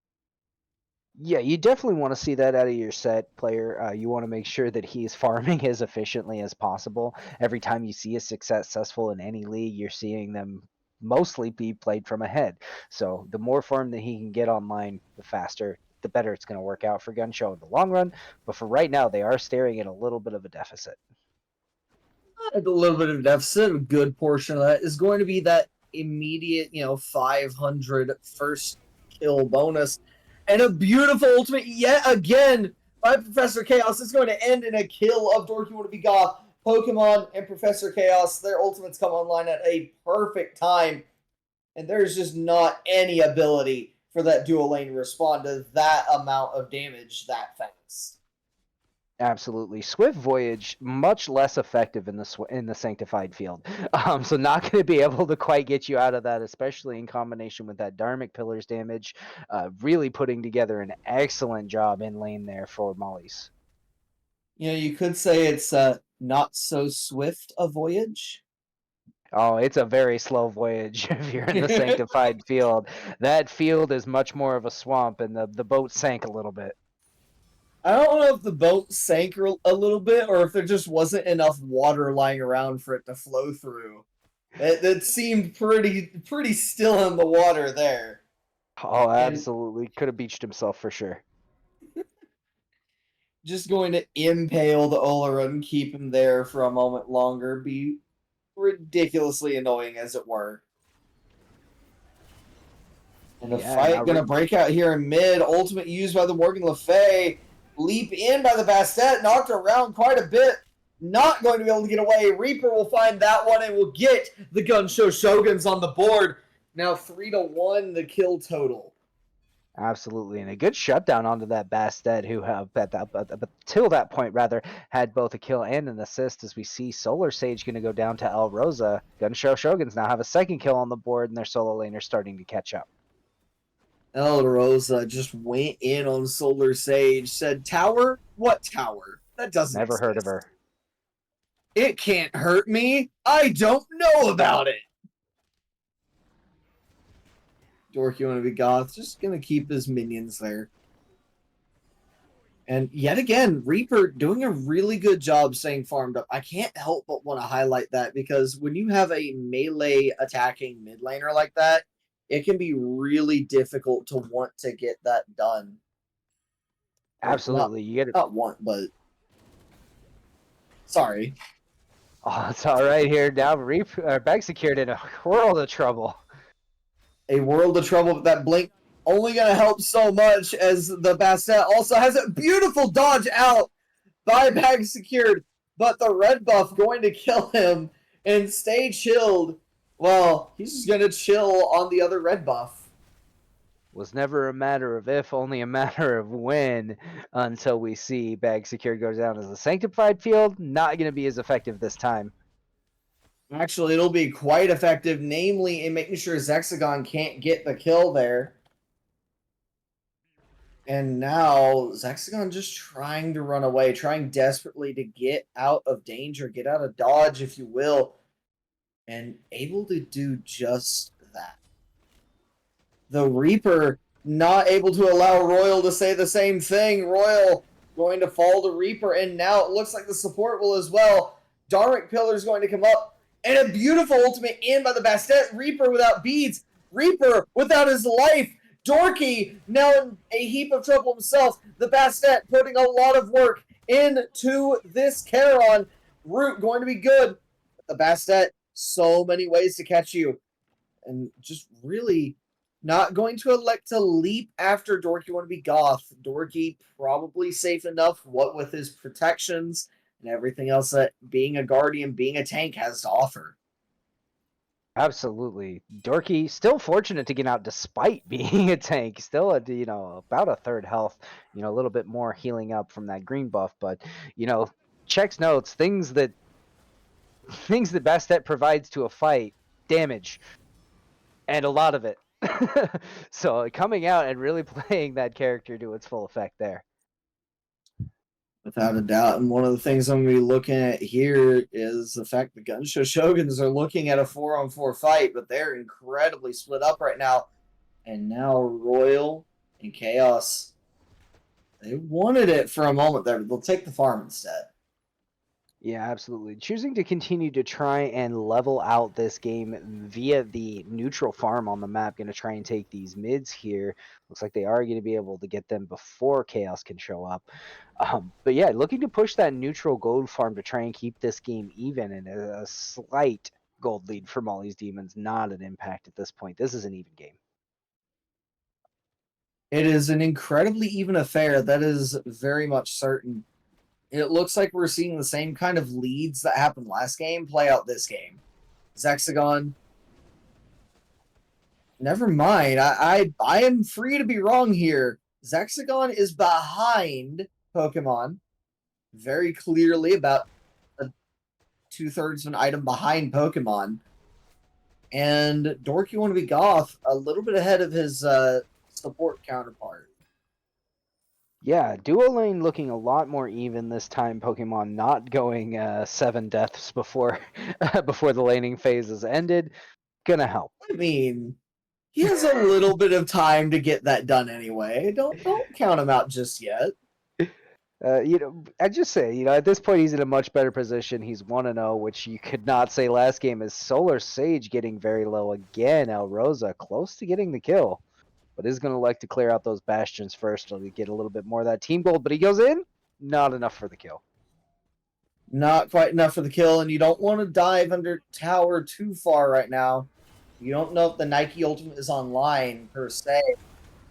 Yeah, you definitely want to see that out of your set player. You want to make sure that he's farming as efficiently as possible. Every time you see a successful in any league, you're seeing them mostly be played from ahead. So the more farm that he can get online, the faster, the better it's going to work out for Gunshow in the long run. But for right now, they are staring at a little bit of a deficit. A little bit of deficit. A good portion of that is going to be that immediate, 500 first kill bonus. And a beautiful ultimate yet again by Professor Chaos. It's going to end in a kill of Dorky Wanna Be Goth. Pokemon and Professor Chaos, their ultimates come online at a perfect time. And there's just not any ability for that dual lane to respond to that amount of damage that fast. Absolutely. Swift Voyage, much less effective in the Sanctified Field. So not going to be able to quite get you out of that, especially in combination with that Dharmic Pillar's damage. Really putting together an excellent job in lane there for Molly's. You could say it's not so swift a voyage. Oh, it's a very slow voyage if you're in the Sanctified Field. That field is much more of a swamp, and the boat sank a little bit. I don't know if the boat sank a little bit or if there just wasn't enough water lying around for it to flow through. It seemed pretty still in the water there. Oh, absolutely. Could have beached himself for sure. Just going to impale the Olaran, keep him there for a moment longer, be ridiculously annoying as it were. And the fight going to break out here in mid. Ultimate used by the Morgan Le Fay. Leap in by the Bastet, knocked around quite a bit. Not going to be able to get away. Reaper will find that one and will get the Gunshow Shoguns on the board. Now 3-1 the kill total. Absolutely, and a good shutdown onto that Bastet, who till that point rather had both a kill and an assist. As we see Solar Sage going to go down to El Rosa. Gunshow Shoguns now have a second kill on the board, and their solo laner starting to catch up. El Rosa just went in on Solar Sage, said, "Tower? What tower? That doesn't Never exist. Heard of her. It can't hurt me. I don't know about it." Dorky Wanna Be Goth just gonna keep his minions there. And yet again, Reaper doing a really good job staying farmed up. I can't help but want to highlight that because when you have a melee attacking mid laner like that, it can be really difficult to want to get that done. Absolutely, Not, you get it. not want, but sorry. Oh, it's all right here. Now Bag secured in a world of trouble. A world of trouble, but that blink only going to help so much as the Bastet also has a beautiful dodge out by Bag secured, but the red buff going to kill him and stay chilled. Well, he's just going to chill on the other red buff. Was never a matter of if, only a matter of when, until we see Bag Secured goes down as a Sanctified Field. Not going to be as effective this time. Actually, it'll be quite effective, namely in making sure Zexagon can't get the kill there. And now Zexagon just trying to run away, trying desperately to get out of danger, get out of dodge, if you will, and able to do just that. The Reaper not able to allow Royal to say the same thing. Royal going to fall to Reaper, and now it looks like the support will as well. Dharmic Pillar is going to come up, and a beautiful ultimate in by the Bastet. Reaper without beads. Reaper without his life. Dorky now in a heap of trouble himself. The Bastet putting a lot of work into this Charon. Root going to be good. The Bastet, so many ways to catch you. And just really not going to elect to leap after Dorky Wanna Be Goth. Dorky probably safe enough, what with his protections and everything else that being a guardian, being a tank has to offer. Absolutely. Dorky still fortunate to get out despite being a tank. Still at, about a third health, a little bit more healing up from that green buff. But, checks notes, things that Bastet provides to a fight, damage, and a lot of it. So coming out and really playing that character to its full effect there. Without a doubt. And one of the things I'm going to be looking at here is the fact the Gunshow Shoguns are looking at a 4-on-4 fight, but they're incredibly split up right now. And now Royal and Chaos, they wanted it for a moment there, but they'll take the farm instead. Yeah, absolutely. Choosing to continue to try and level out this game via the neutral farm on the map, going to try and take these mids here. Looks like they are going to be able to get them before Chaos can show up. But yeah, looking to push that neutral gold farm to try and keep this game even, and a slight gold lead for Molly's Demons, not an impact at this point. This is an even game. It is an incredibly even affair. That is very much certain. It looks like we're seeing the same kind of leads that happened last game play out this game. Zexagon. Never mind. I am free to be wrong here. Zexagon is behind Pokemon. Very clearly about 2/3 of an item behind Pokemon. And Dorky Wanna Be Goth a little bit ahead of his support counterpart. Yeah, duo lane looking a lot more even this time. Pokemon not going 7 deaths before before the laning phase is ended. Gonna help. I mean, he has a little bit of time to get that done anyway. Don't count him out just yet. I just say, at this point he's in a much better position. He's 1-0, which you could not say last game. Is Solar Sage getting very low again? El Rosa close to getting the kill, but is going to like to clear out those bastions first to get a little bit more of that team gold. But he goes in, not enough for the kill. Not quite enough for the kill, and you don't want to dive under tower too far right now. You don't know if the Nike Ultimate is online per se,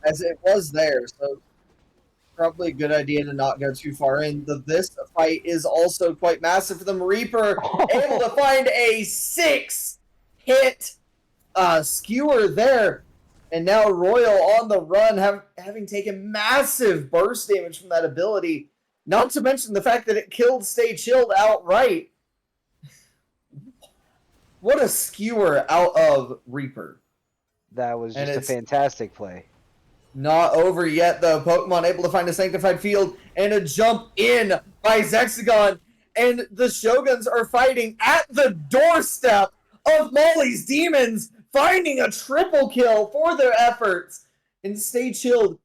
as it was there, so probably a good idea to not go too far in. This fight is also quite massive for them. Reaper able to find a 6-hit skewer there. And now Royal on the run, having taken massive burst damage from that ability. Not to mention the fact that it killed Stay Chilled outright. What a skewer out of Reaper. That was just a fantastic play. Not over yet, though. Pokemon able to find a Sanctified Field and a jump in by Zexagon. And the Shoguns are fighting at the doorstep of Molly's Demons, finding a triple kill for their efforts. And Stay Chilled,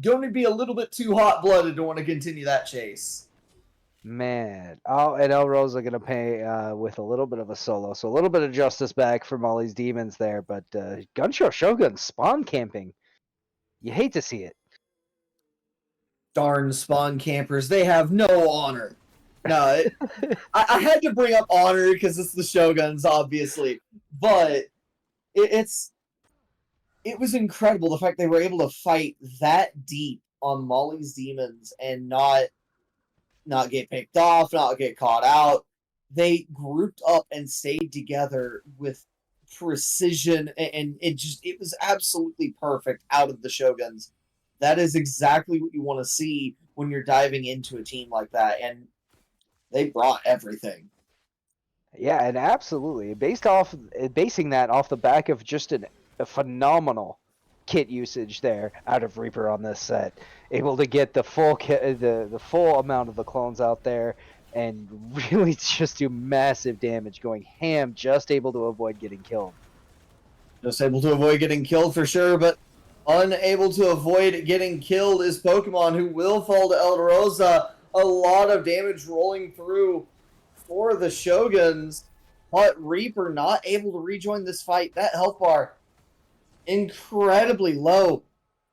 going to be a little bit too hot-blooded to want to continue that chase. Man. Oh, and El Rosa going to pay with a little bit of a solo. So a little bit of justice back for Molly's Demons there. But Gunshow Shoguns spawn camping. You hate to see it. Darn spawn campers. They have no honor. No, I had to bring up honor because it's the Shoguns, obviously. But it was incredible the fact they were able to fight that deep on Molly's Demons and not get picked off, not get caught out. They grouped up and stayed together with precision, and it was absolutely perfect out of the Shoguns. That is exactly what you want to see when you're diving into a team like that, and they brought everything. Yeah, and absolutely basing that off the back of just a phenomenal kit usage there out of Reaper on this set, able to get the full the full amount of the clones out there and really just do massive damage, going ham, just able to avoid getting killed. Just able to avoid getting killed for sure, but unable to avoid getting killed is Pokemon, who will fall to El Rosa. A lot of damage rolling through for the Shoguns, but Reaper not able to rejoin this fight. That health bar incredibly low,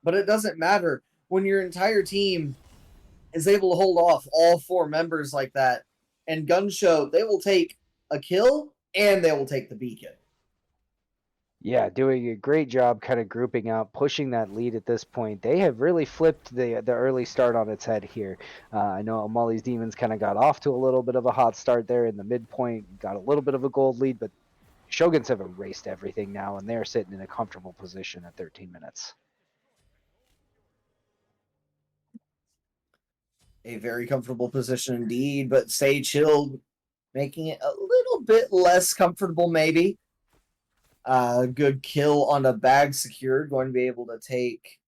but it doesn't matter when your entire team is able to hold off all 4 members like that. And Gunshow, they will take a kill and they will take the beacon. Yeah, doing a great job kind of grouping out, pushing that lead at this point. They have really flipped the early start on its head here. I know Molly's Demons kind of got off to a little bit of a hot start there in the midpoint, got a little bit of a gold lead, but Shoguns have erased everything now, and they're sitting in a comfortable position at 13 minutes. A very comfortable position indeed, but Stay Chilled making it a little bit less comfortable maybe. Good kill on a bag secured, going to be able to take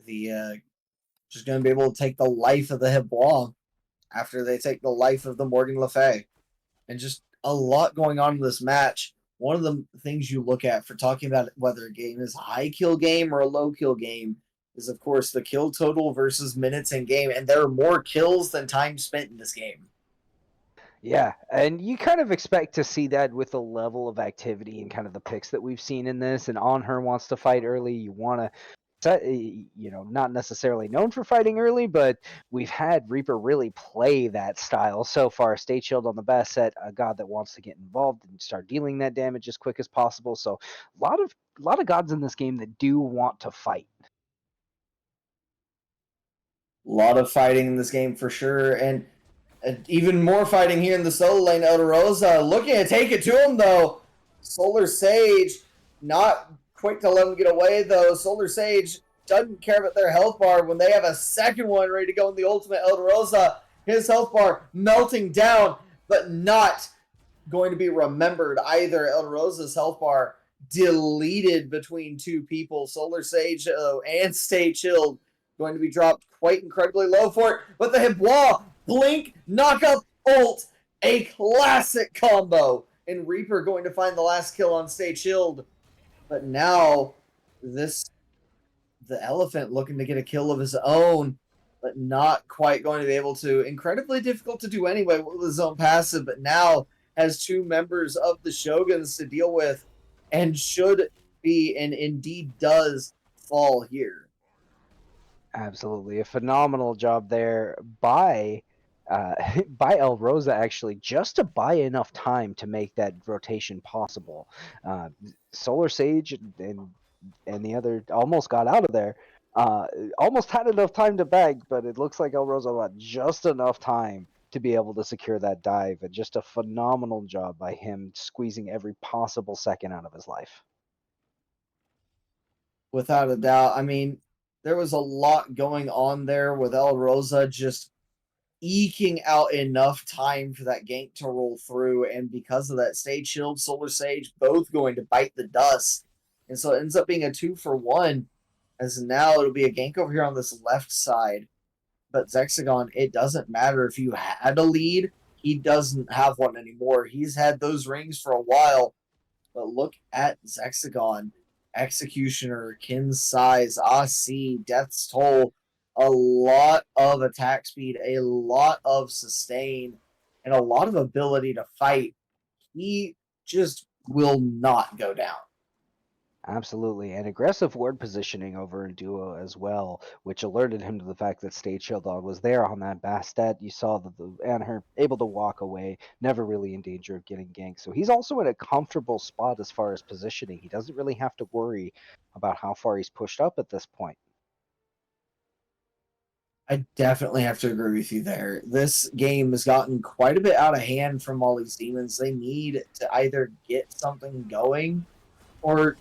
the just going to be able to take the life of the Heblois after they take the life of the Morgan Le Fay. And just a lot going on in this match. One of the things you look at for talking about whether a game is a high kill game or a low kill game is, of course, the kill total versus minutes in game. And there are more kills than time spent in this game. Yeah, and you kind of expect to see that with the level of activity and kind of the picks that we've seen in this. And On Her wants to fight early. You want to not necessarily known for fighting early, but we've had Reaper really play that style so far. State Shield on the best set, a god that wants to get involved and start dealing that damage as quick as possible. So a lot of gods in this game that do want to fight. A lot of fighting in this game for sure, and even more fighting here in the solo lane. El Rosa looking to take it to him though. Solar Sage not quick to let him get away though. Solar Sage doesn't care about their health bar when they have a second one ready to go in the ultimate. El Rosa, his health bar melting down, but not going to be remembered either. El Rosa's health bar deleted between two people. Solar Sage and Stay Chilled going to be dropped quite incredibly low for it. But the Hibwa blink, knock up, ult, a classic combo. And Reaper going to find the last kill on Stay Chilled. But now the elephant looking to get a kill of his own, but not quite going to be able to. Incredibly difficult to do anyway with his own passive, but now has two members of the Shoguns to deal with and should be, and indeed does, fall here. Absolutely, a phenomenal job there by by El Rosa, actually, just to buy enough time to make that rotation possible. Uh, Solar Sage and the other almost got out of there. Uh, Almost had enough time to bag, but it looks like El Rosa got just enough time to be able to secure that dive. And just a phenomenal job by him squeezing every possible second out of his life. Without a doubt. I mean, there was a lot going on there with El Rosa just eking out enough time for that gank to roll through, and because of that, Stay Chilled, Solar Sage, both going to bite the dust. And so it ends up being a 2-for-1, as now it'll be a gank over here on this left side. But Zexagon, it doesn't matter if you had a lead, he doesn't have one anymore. He's had those rings for a while, but look at Zexagon, Executioner, Kin's Size, Asi, Death's Toll, a lot of attack speed, a lot of sustain, and a lot of ability to fight. He just will not go down. Absolutely, and aggressive ward positioning over in duo as well, which alerted him to the fact that State Shield Dog was there on that Bastet. You saw that the Anher able to walk away, never really in danger of getting ganked. So he's also in a comfortable spot as far as positioning. He doesn't really have to worry about how far he's pushed up at this point. I definitely have to agree with you there. This game has gotten quite a bit out of hand from all these demons. They need to either get something going or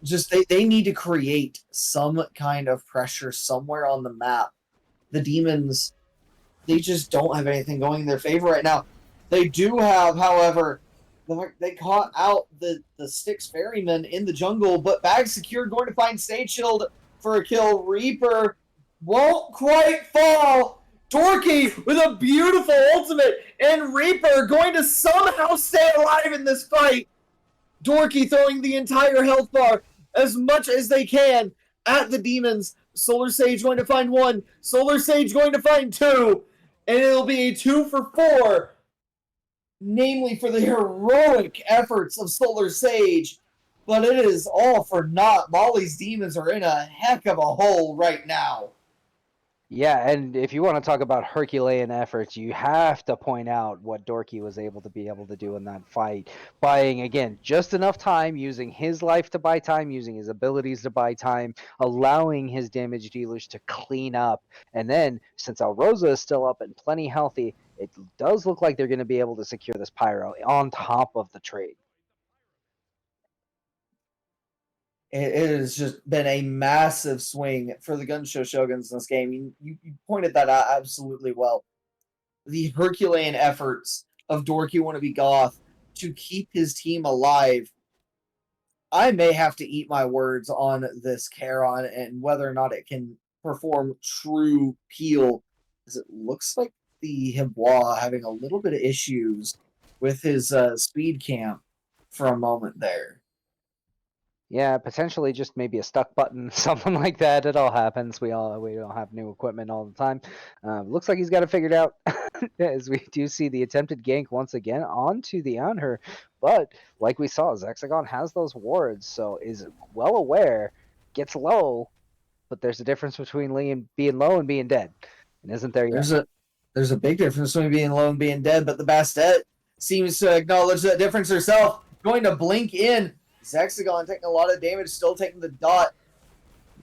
just they need to create some kind of pressure somewhere on the map. The demons, they just don't have anything going in their favor right now. They do have, however, they caught out the Styx Ferryman in the jungle, but bag secured, going to find Stage Shield for a kill. Reaper won't quite fall. Dorky with a beautiful ultimate, and Reaper going to somehow stay alive in this fight. Dorky throwing the entire health bar as much as they can at the demons. Solar Sage going to find one. Solar Sage going to find two. And it'll be a 2-for-4. Namely for the heroic efforts of Solar Sage. But it is all for naught. Molly's demons are in a heck of a hole right now. Yeah, and if you want to talk about Herculean efforts, you have to point out what Dorky was able to do in that fight, buying again just enough time, using his life to buy time, using his abilities to buy time, allowing his damage dealers to clean up. And then, since Alrosa is still up and plenty healthy, it does look like they're going to be able to secure this pyro on top of the trade. It has just been a massive swing for the Gunshow Shoguns in this game. You pointed that out absolutely well. The Herculean efforts of Dorky Wannabe Goth to keep his team alive. I may have to eat my words on this Charon and whether or not it can perform true peel, as it looks like the Hibwa having a little bit of issues with his speed camp for a moment there. Yeah, potentially just maybe a stuck button, something like that. It all happens. We don't have new equipment all the time. Looks like he's got it figured out, as we do see the attempted gank once again onto the Anhur. But like we saw, Zexagon has those wards, so is well aware, gets low, but there's a difference between being low and being dead, and isn't there yet? There's a big difference between being low and being dead, but the Bastet seems to acknowledge that difference herself. Going to blink in. Zexagon taking a lot of damage, still taking the dot.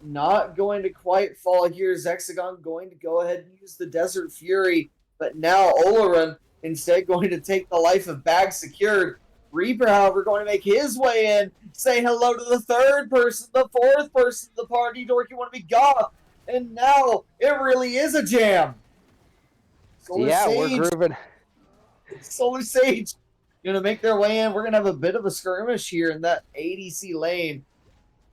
Not going to quite fall here. Zexagon going to go ahead and use the Desert Fury, but now Olaran instead going to take the life of Bag Secured. Reaper, however, going to make his way in, say hello to the third person, the fourth person of the party. Dorky want to be goth, and now it really is a jam. Solar Sage, we're grooving. Solar Sage gonna make their way in. We're gonna have a bit of a skirmish here in that ADC lane.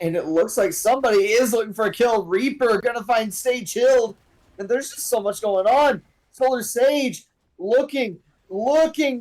And it looks like somebody is looking for a kill. Reaper gonna find Stay Chilled. And there's just so much going on. Solar Sage looking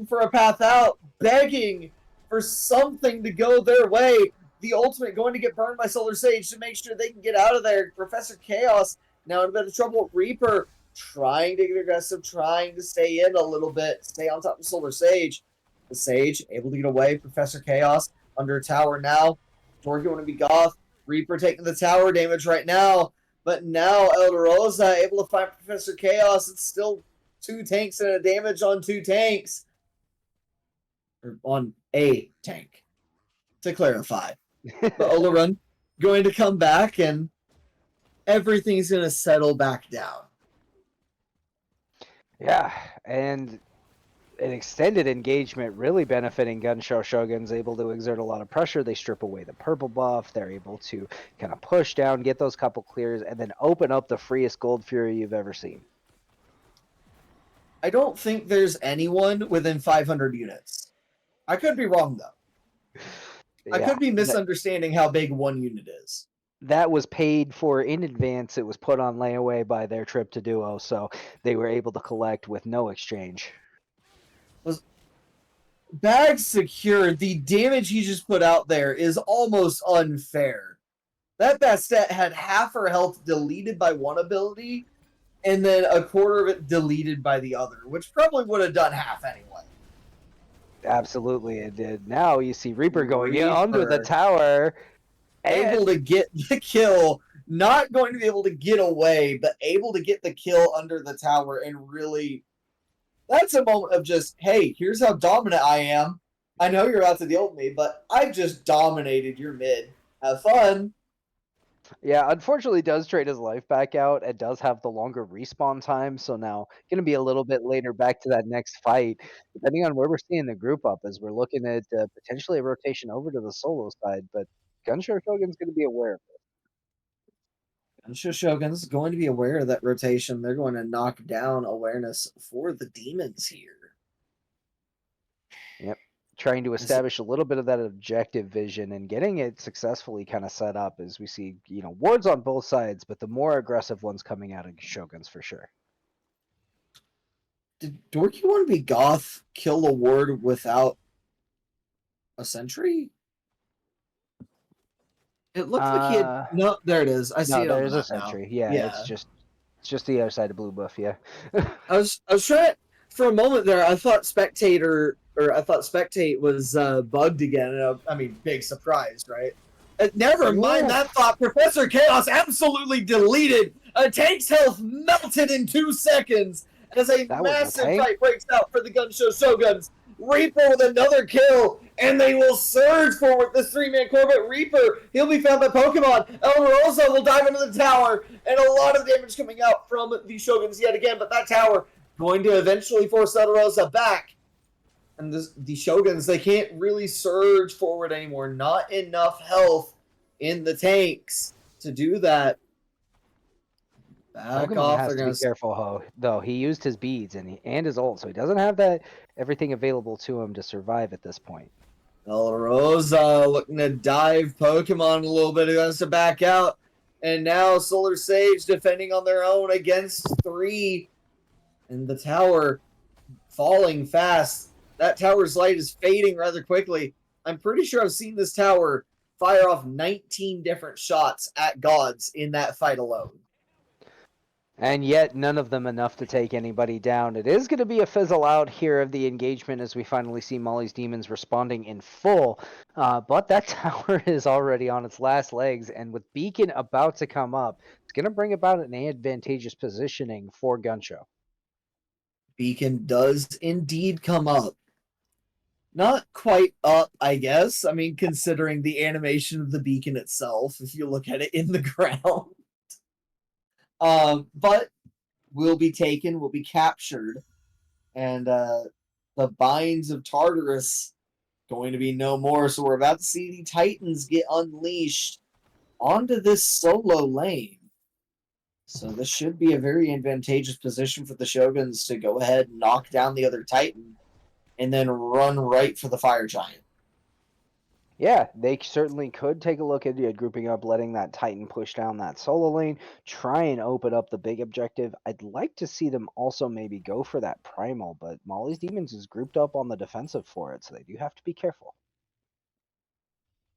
for a path out, begging for something to go their way. The ultimate going to get burned by Solar Sage to make sure they can get out of there. Professor Chaos now in a bit of trouble. Reaper trying to get aggressive, trying to stay in a little bit, stay on top of Solar Sage. The Sage able to get away. Professor Chaos under a tower now. Dorky want to be goth. Reaper taking the tower damage right now. But now Elder Rosa able to find Professor Chaos. It's still 2 tanks and a damage on 2 tanks. Or on a tank, to clarify. But Olaran going to come back and everything's going to settle back down. Yeah, and an extended engagement really benefiting Gunshow Shoguns, able to exert a lot of pressure. They strip away the purple buff. They're able to kind of push down, get those couple clears, and then open up the freest Gold Fury you've ever seen. I don't think there's anyone within 500 units. I could be wrong, though. I could be misunderstanding how big 1 unit is. That was paid for in advance. It was put on layaway by their trip to Duo, so they were able to collect with no exchange. Bag Secured, the damage he just put out there is almost unfair. That Bastet had half her health deleted by one ability, and then a quarter of it deleted by the other, which probably would have done half anyway. Absolutely, it did. Now you see Reaper going in under the tower. Able to get the kill, not going to be able to get away, but able to get the kill under the tower and really... That's a moment of just, hey, here's how dominant I am. I know you're about to deal with me, but I've just dominated your mid. Have fun. Yeah, unfortunately does trade his life back out. It does have the longer respawn time, so now going to be a little bit later back to that next fight. Depending on where we're seeing the group up, as we're looking at potentially a rotation over to the solo side, but Gunshow Shogun's going to be aware of it. Gunshow Shogun's going to be aware of that rotation. They're going to knock down awareness for the demons here. Yep. Trying to establish a little bit of that objective vision and getting it successfully kind of set up as we see, wards on both sides, but the more aggressive ones coming out of Shoguns for sure. Did Dorky want to be goth kill a ward without a sentry? It looked like he had... No, there it is. I see it. There's a sentry. Yeah, it's just the other side of blue buff. Yeah. I was trying for a moment there. I thought Spectate was bugged again. I mean, big surprise, right? Never mind that thought. Professor Chaos absolutely deleted. A tank's health melted in 2 seconds as a massive fight breaks out for the Gunshow Shoguns. Reaper with another kill, and they will surge forward this 3-man Corvette. Reaper, he'll be found by Pokemon. El Rosa will dive into the tower, and a lot of damage coming out from the Shoguns yet again, but that tower going to eventually force El Rosa back. And the Shoguns, they can't really surge forward anymore. Not enough health in the tanks to do that. Back off. Has to be careful, though. He used his beads and his ult, so he doesn't have everything available to him to survive at this point. El Rosa looking to dive Pokemon a little bit. He wants to back out. And now Solar Sage defending on their own against 3. And the tower falling fast. That tower's light is fading rather quickly. I'm pretty sure I've seen this tower fire off 19 different shots at gods in that fight alone. And yet, none of them enough to take anybody down. It is going to be a fizzle out here of the engagement as we finally see Molly's Demons responding in full. But that tower is already on its last legs, and with Beacon about to come up, it's going to bring about an advantageous positioning for Gunshow. Beacon does indeed come up. Not quite up, I guess. I mean, considering the animation of the beacon itself, if you look at it in the ground. But will be taken, will be captured, and the binds of Tartarus going to be no more. So we're about to see the Titans get unleashed onto this solo lane. So this should be a very advantageous position for the Shoguns to go ahead and knock down the other Titan and then run right for the Fire Giant. Yeah, they certainly could take a look at grouping up, letting that Titan push down that solo lane, try and open up the big objective. I'd like to see them also maybe go for that Primal, but Molly's Demons is grouped up on the defensive for it, so they do have to be careful.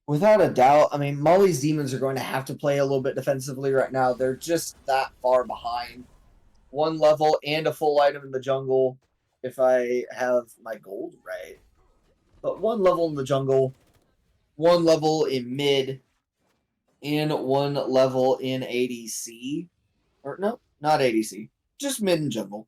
Without a doubt, I mean, Molly's Demons are going to have to play a little bit defensively right now. They're just that far behind. One level and a full item in the jungle, if I have my gold right. But one level in the jungle, one level in mid, and one level in ADC. Or no, not ADC. Just mid and jungle.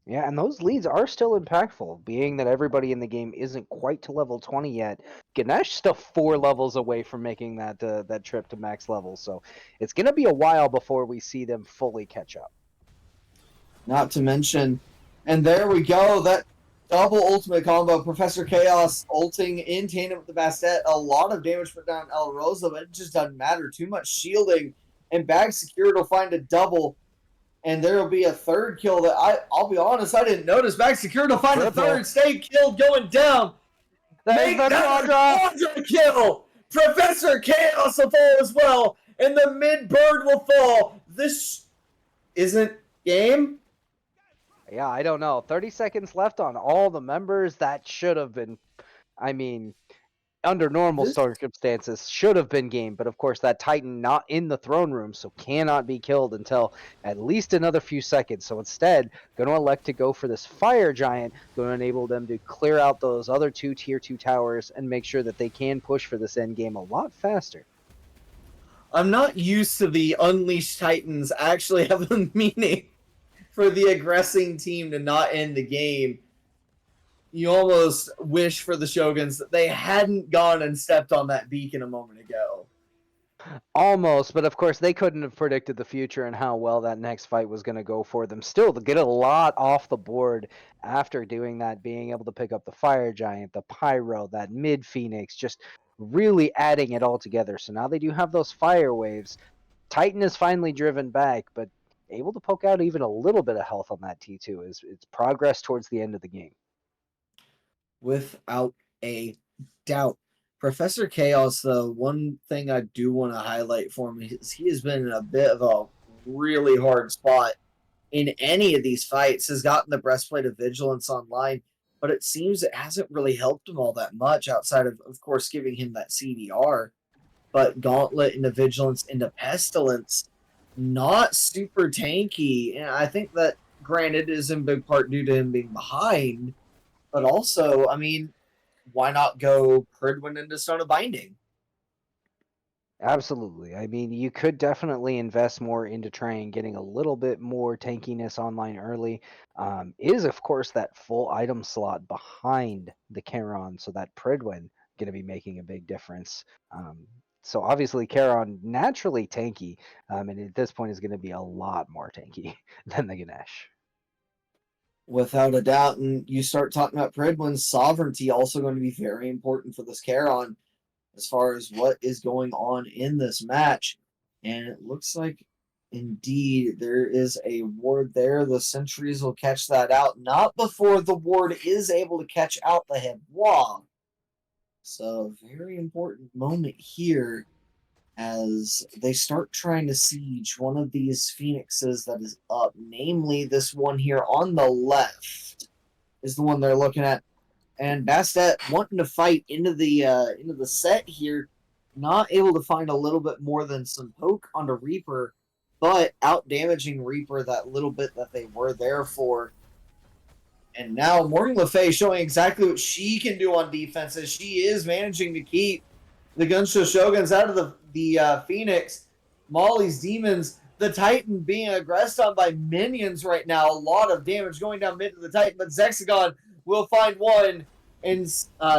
Yeah, and those leads are still impactful, being that everybody in the game isn't quite to level 20 yet. Ganesh still 4 levels away from making that trip to max level, so it's going to be a while before we see them fully catch up. Not to mention, and there we go, that double ultimate combo, Professor Chaos ulting in tandem with the Bastet, a lot of damage put down El Rosa, but it just doesn't matter. Too much shielding, and Bag Secured will find a double, and there will be a third kill that I'll be honest, I didn't notice. Bag Secured will find a third, stay killed going down. Make that quadra kill! Professor Chaos will fall as well, and the mid bird will fall. This isn't game. Yeah, I don't know. 30 seconds left on all the members. That should have been, I mean, under normal circumstances, should have been game. But of course, that Titan not in the throne room, so cannot be killed until at least another few seconds. So instead, going to elect to go for this Fire Giant, going to enable them to clear out those other 2 tier 2 towers and make sure that they can push for this end game a lot faster. I'm not used to the Unleashed Titans actually having meaning for the aggressing team to not end the game. You almost wish for the Shoguns that they hadn't gone and stepped on that beacon a moment ago. Almost, but of course they couldn't have predicted the future and how well that next fight was going to go for them. Still, to get a lot off the board after doing that, being able to pick up the Fire Giant, the Pyro, that mid Phoenix, just really adding it all together. So now they do have those fire waves. Titan is finally driven back, but able to poke out even a little bit of health on that T2 is it's progress towards the end of the game. Without a doubt. Professor Chaos, though, one thing I do want to highlight for him is he has been in a bit of a really hard spot in any of these fights, has gotten the Breastplate of Vigilance online, but it seems it hasn't really helped him all that much outside of course, giving him that CDR. But Gauntlet into Vigilance into Pestilence, not super tanky. And I think that, granted, is in big part due to him being behind, but also, I mean, why not go Pridwin into Stone of Binding? Absolutely. I mean, you could definitely invest more into trying getting a little bit more tankiness online early. Is, of course, that full item slot behind the Charon, so that Pridwin going to be making a big difference. So obviously, Charon naturally tanky, and at this point is going to be a lot more tanky than the Ganesh. Without a doubt, and you start talking about Pridwin's sovereignty also going to be very important for this Charon as far as what is going on in this match. And it looks like, indeed, there is a ward there. The sentries will catch that out, not before the ward is able to catch out the Hebois. So, very important moment here as they start trying to siege one of these phoenixes that is up, namely this one here on the left is the one they're looking at. And Bastet wanting to fight into the set here, not able to find a little bit more than some poke onto Reaper, but out damaging Reaper that little bit that they were there for. And now Morgan Le Fay showing exactly what she can do on defense as she is managing to keep the Gunshow Shoguns out of the Phoenix. Molly's Demons, the Titan being aggressed on by minions right now. A lot of damage going down mid to the Titan, but Zexagon will find one, and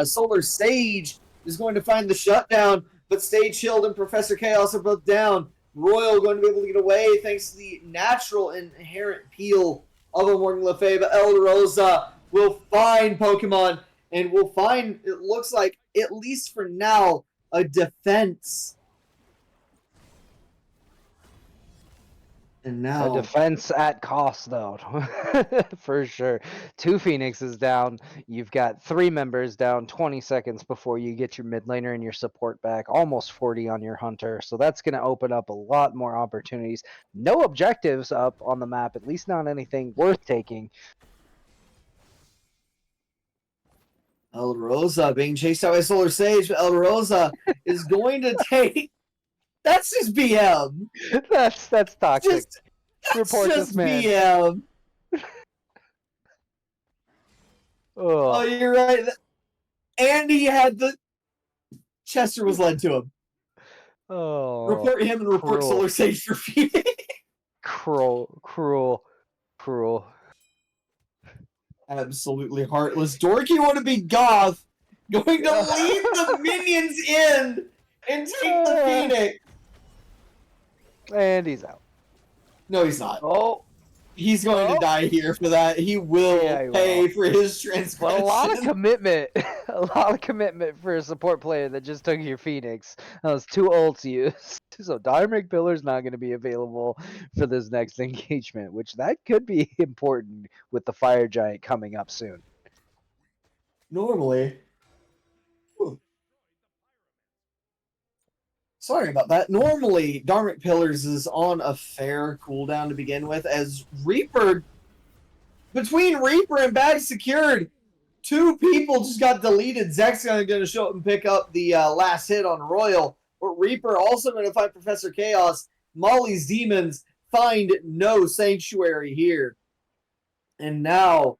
Solar Sage is going to find the shutdown, but Stage Shield and Professor Chaos are both down. Royal going to be able to get away thanks to the natural inherent peel of a Morgan Le Fay, but El Rosa will find Pokemon and will find, it looks like, at least for now, a defense. And now A defense at cost, though, for sure. 2 Phoenixes down. You've got 3 members down. 20 seconds before you get your mid laner and your support back. Almost 40 on your hunter. So that's going to open up a lot more opportunities. No objectives up on the map, at least not anything worth taking. El Rosa being chased out by Solar Sage, but El Rosa is going to take. That's just BM. That's toxic. That's Report just this man. BM. Oh, Oh, you're right. And he had the. Chester was led to him. oh, Report him and report cruel. Solar Sage for Phoenix. Cruel. Absolutely heartless. Dorky want to be goth. Going to lead the minions in and take the Phoenix. And he's out. No, he's not. Oh, He's going to die here for that. He will pay for his but transgression. a lot of commitment. A lot of commitment for a support player that just took your Phoenix. That was 2 ults used. So Diamond Pillar's not going to be available for this next engagement, which that could be important with the Fire Giant coming up soon. Normally. Sorry about that. Normally, Dharmic Pillars is on a fair cooldown to begin with, as Reaper, between Reaper and Bag Secured, 2 people just got deleted. Zexagon going to show up and pick up the last hit on Royal, but Reaper also going to fight Professor Chaos. Molly's Demons find no sanctuary here. And now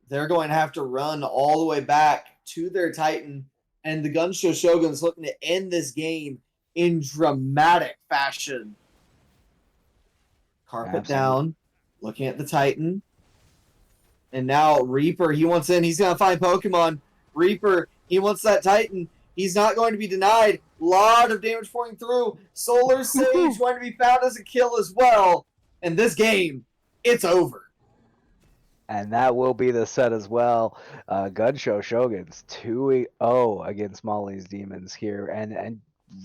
they're going to have to run all the way back to their Titan, and the Gunshow Shoguns looking to end this game in dramatic fashion. Carpet down, looking at the Titan. And now Reaper, he wants in. He's going to find Pokemon. Reaper, he wants that Titan. He's not going to be denied. A lot of damage pouring through. Solar Sage going to be found as a kill as well. And this game, it's over. And that will be the set as well. Gunshow Shoguns 2-0 against Molly's Demons here. And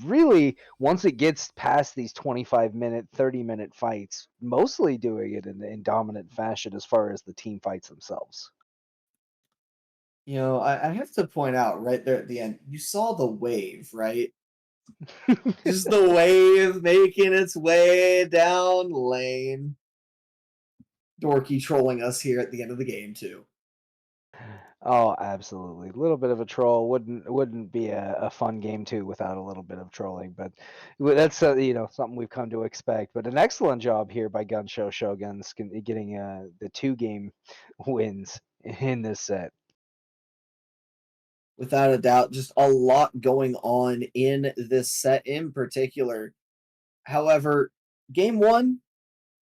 really, once it gets past these 25-minute, 30-minute fights, mostly doing it in dominant fashion as far as the team fights themselves. You know, I have to point out right there at the end, you saw the wave, right? Just the wave making its way down lane. Dorky trolling us here at the end of the game, too. Oh, absolutely. A little bit of a troll wouldn't be a fun game too without a little bit of trolling, but that's something we've come to expect. But an excellent job here by Gunshow Shoguns getting the 2-game wins in this set. Without a doubt, just a lot going on in this set in particular. However, game 1,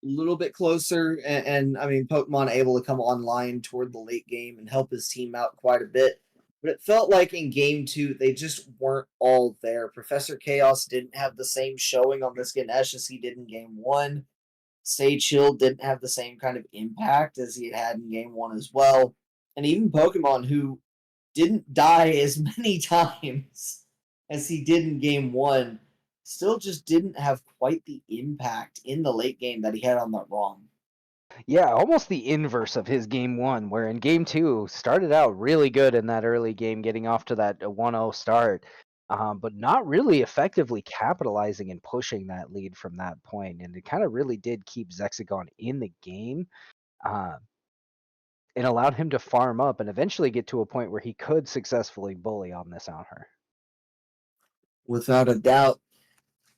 a little bit closer, and I mean, Pokemon able to come online toward the late game and help his team out quite a bit. But it felt like in game 2, they just weren't all there. Professor Chaos didn't have the same showing on this Ganesh as he did in game 1. Sage Shield didn't have the same kind of impact as he had in game 1 as well. And even Pokemon, who didn't die as many times as he did in game 1, still just didn't have quite the impact in the late game that he had on that ROM. Yeah, almost the inverse of his game 1, where in game 2 started out really good in that early game, getting off to that 1-0 start, but not really effectively capitalizing and pushing that lead from that point. And it kind of really did keep Zexagon in the game. and allowed him to farm up and eventually get to a point where he could successfully bully on this on her. Without a doubt.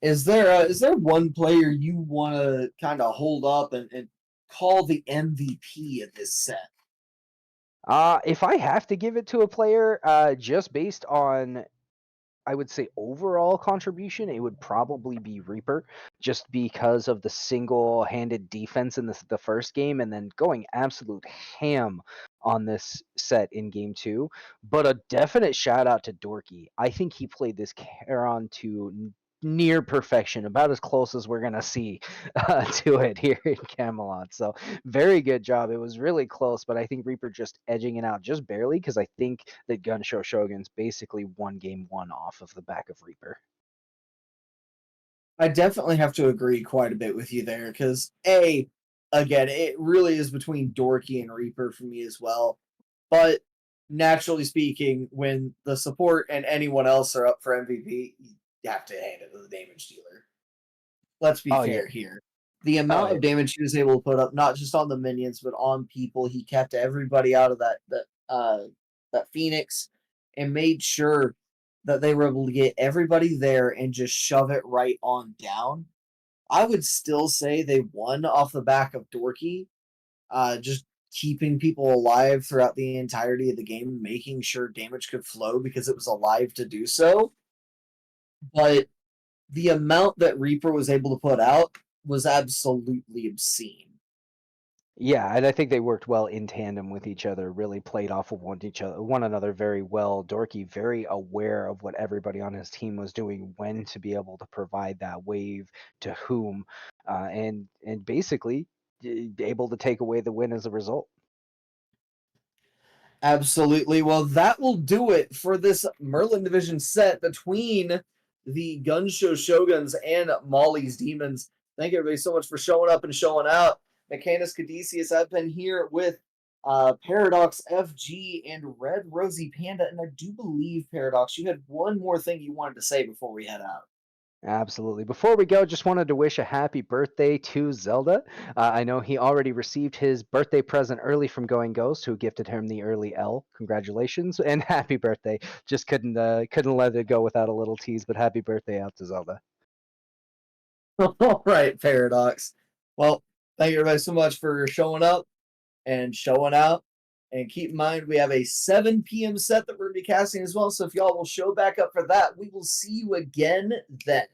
Is there one player you want to kind of hold up and call the MVP of this set? If I have to give it to a player, just based on, I would say, overall contribution, it would probably be Reaper, just because of the single-handed defense in the first game, and then going absolute ham on this set in game two. But a definite shout out to Dorky. I think he played this Charon to near perfection, about as close as we're gonna see to it here in Camelot. So very good job. It was really close, but I think Reaper just edging it out just barely, because I think that Gunshow Shoguns basically won game one off of the back of Reaper. I definitely have to agree quite a bit with you there because again, it really is between Dorky and Reaper for me as well. But naturally speaking, when the support and anyone else are up for MVP, you have to hand it to the damage dealer. Let's be Oh yeah. fair here. The Oh amount yeah. of damage he was able to put up, not just on the minions, but on people, he kept everybody out of that Phoenix and made sure that they were able to get everybody there and just shove it right on down. I would still say they won off the back of Dorky, just keeping people alive throughout the entirety of the game, making sure damage could flow because it was alive to do so. But the amount that Reaper was able to put out was absolutely obscene. Yeah, and I think they worked well in tandem with each other, really played off of one another very well. Dorky very aware of what everybody on his team was doing, when to be able to provide that wave to whom, and basically able to take away the win as a result. Absolutely. Well, that will do it for this Merlin Division set between the Gunshow Shoguns and Molly's Demons. Thank you everybody so much for showing up and showing out. Mechanus Caduceus, I've been here with Paradox FG and Red Rosy Panda, and I do believe, Paradox, you had one more thing you wanted to say before we head out. Absolutely. Before we go, just wanted to wish a happy birthday to Zelda. I know he already received his birthday present early from Going Ghost, who gifted him the early L. Congratulations and happy birthday. Just couldn't let it go without a little tease, but happy birthday out to Zelda. All right, Paradox. Well, thank you everybody so much for showing up and showing out. And keep in mind, we have a 7 p.m. set that we're going to be casting as well. So if y'all will show back up for that, we will see you again then.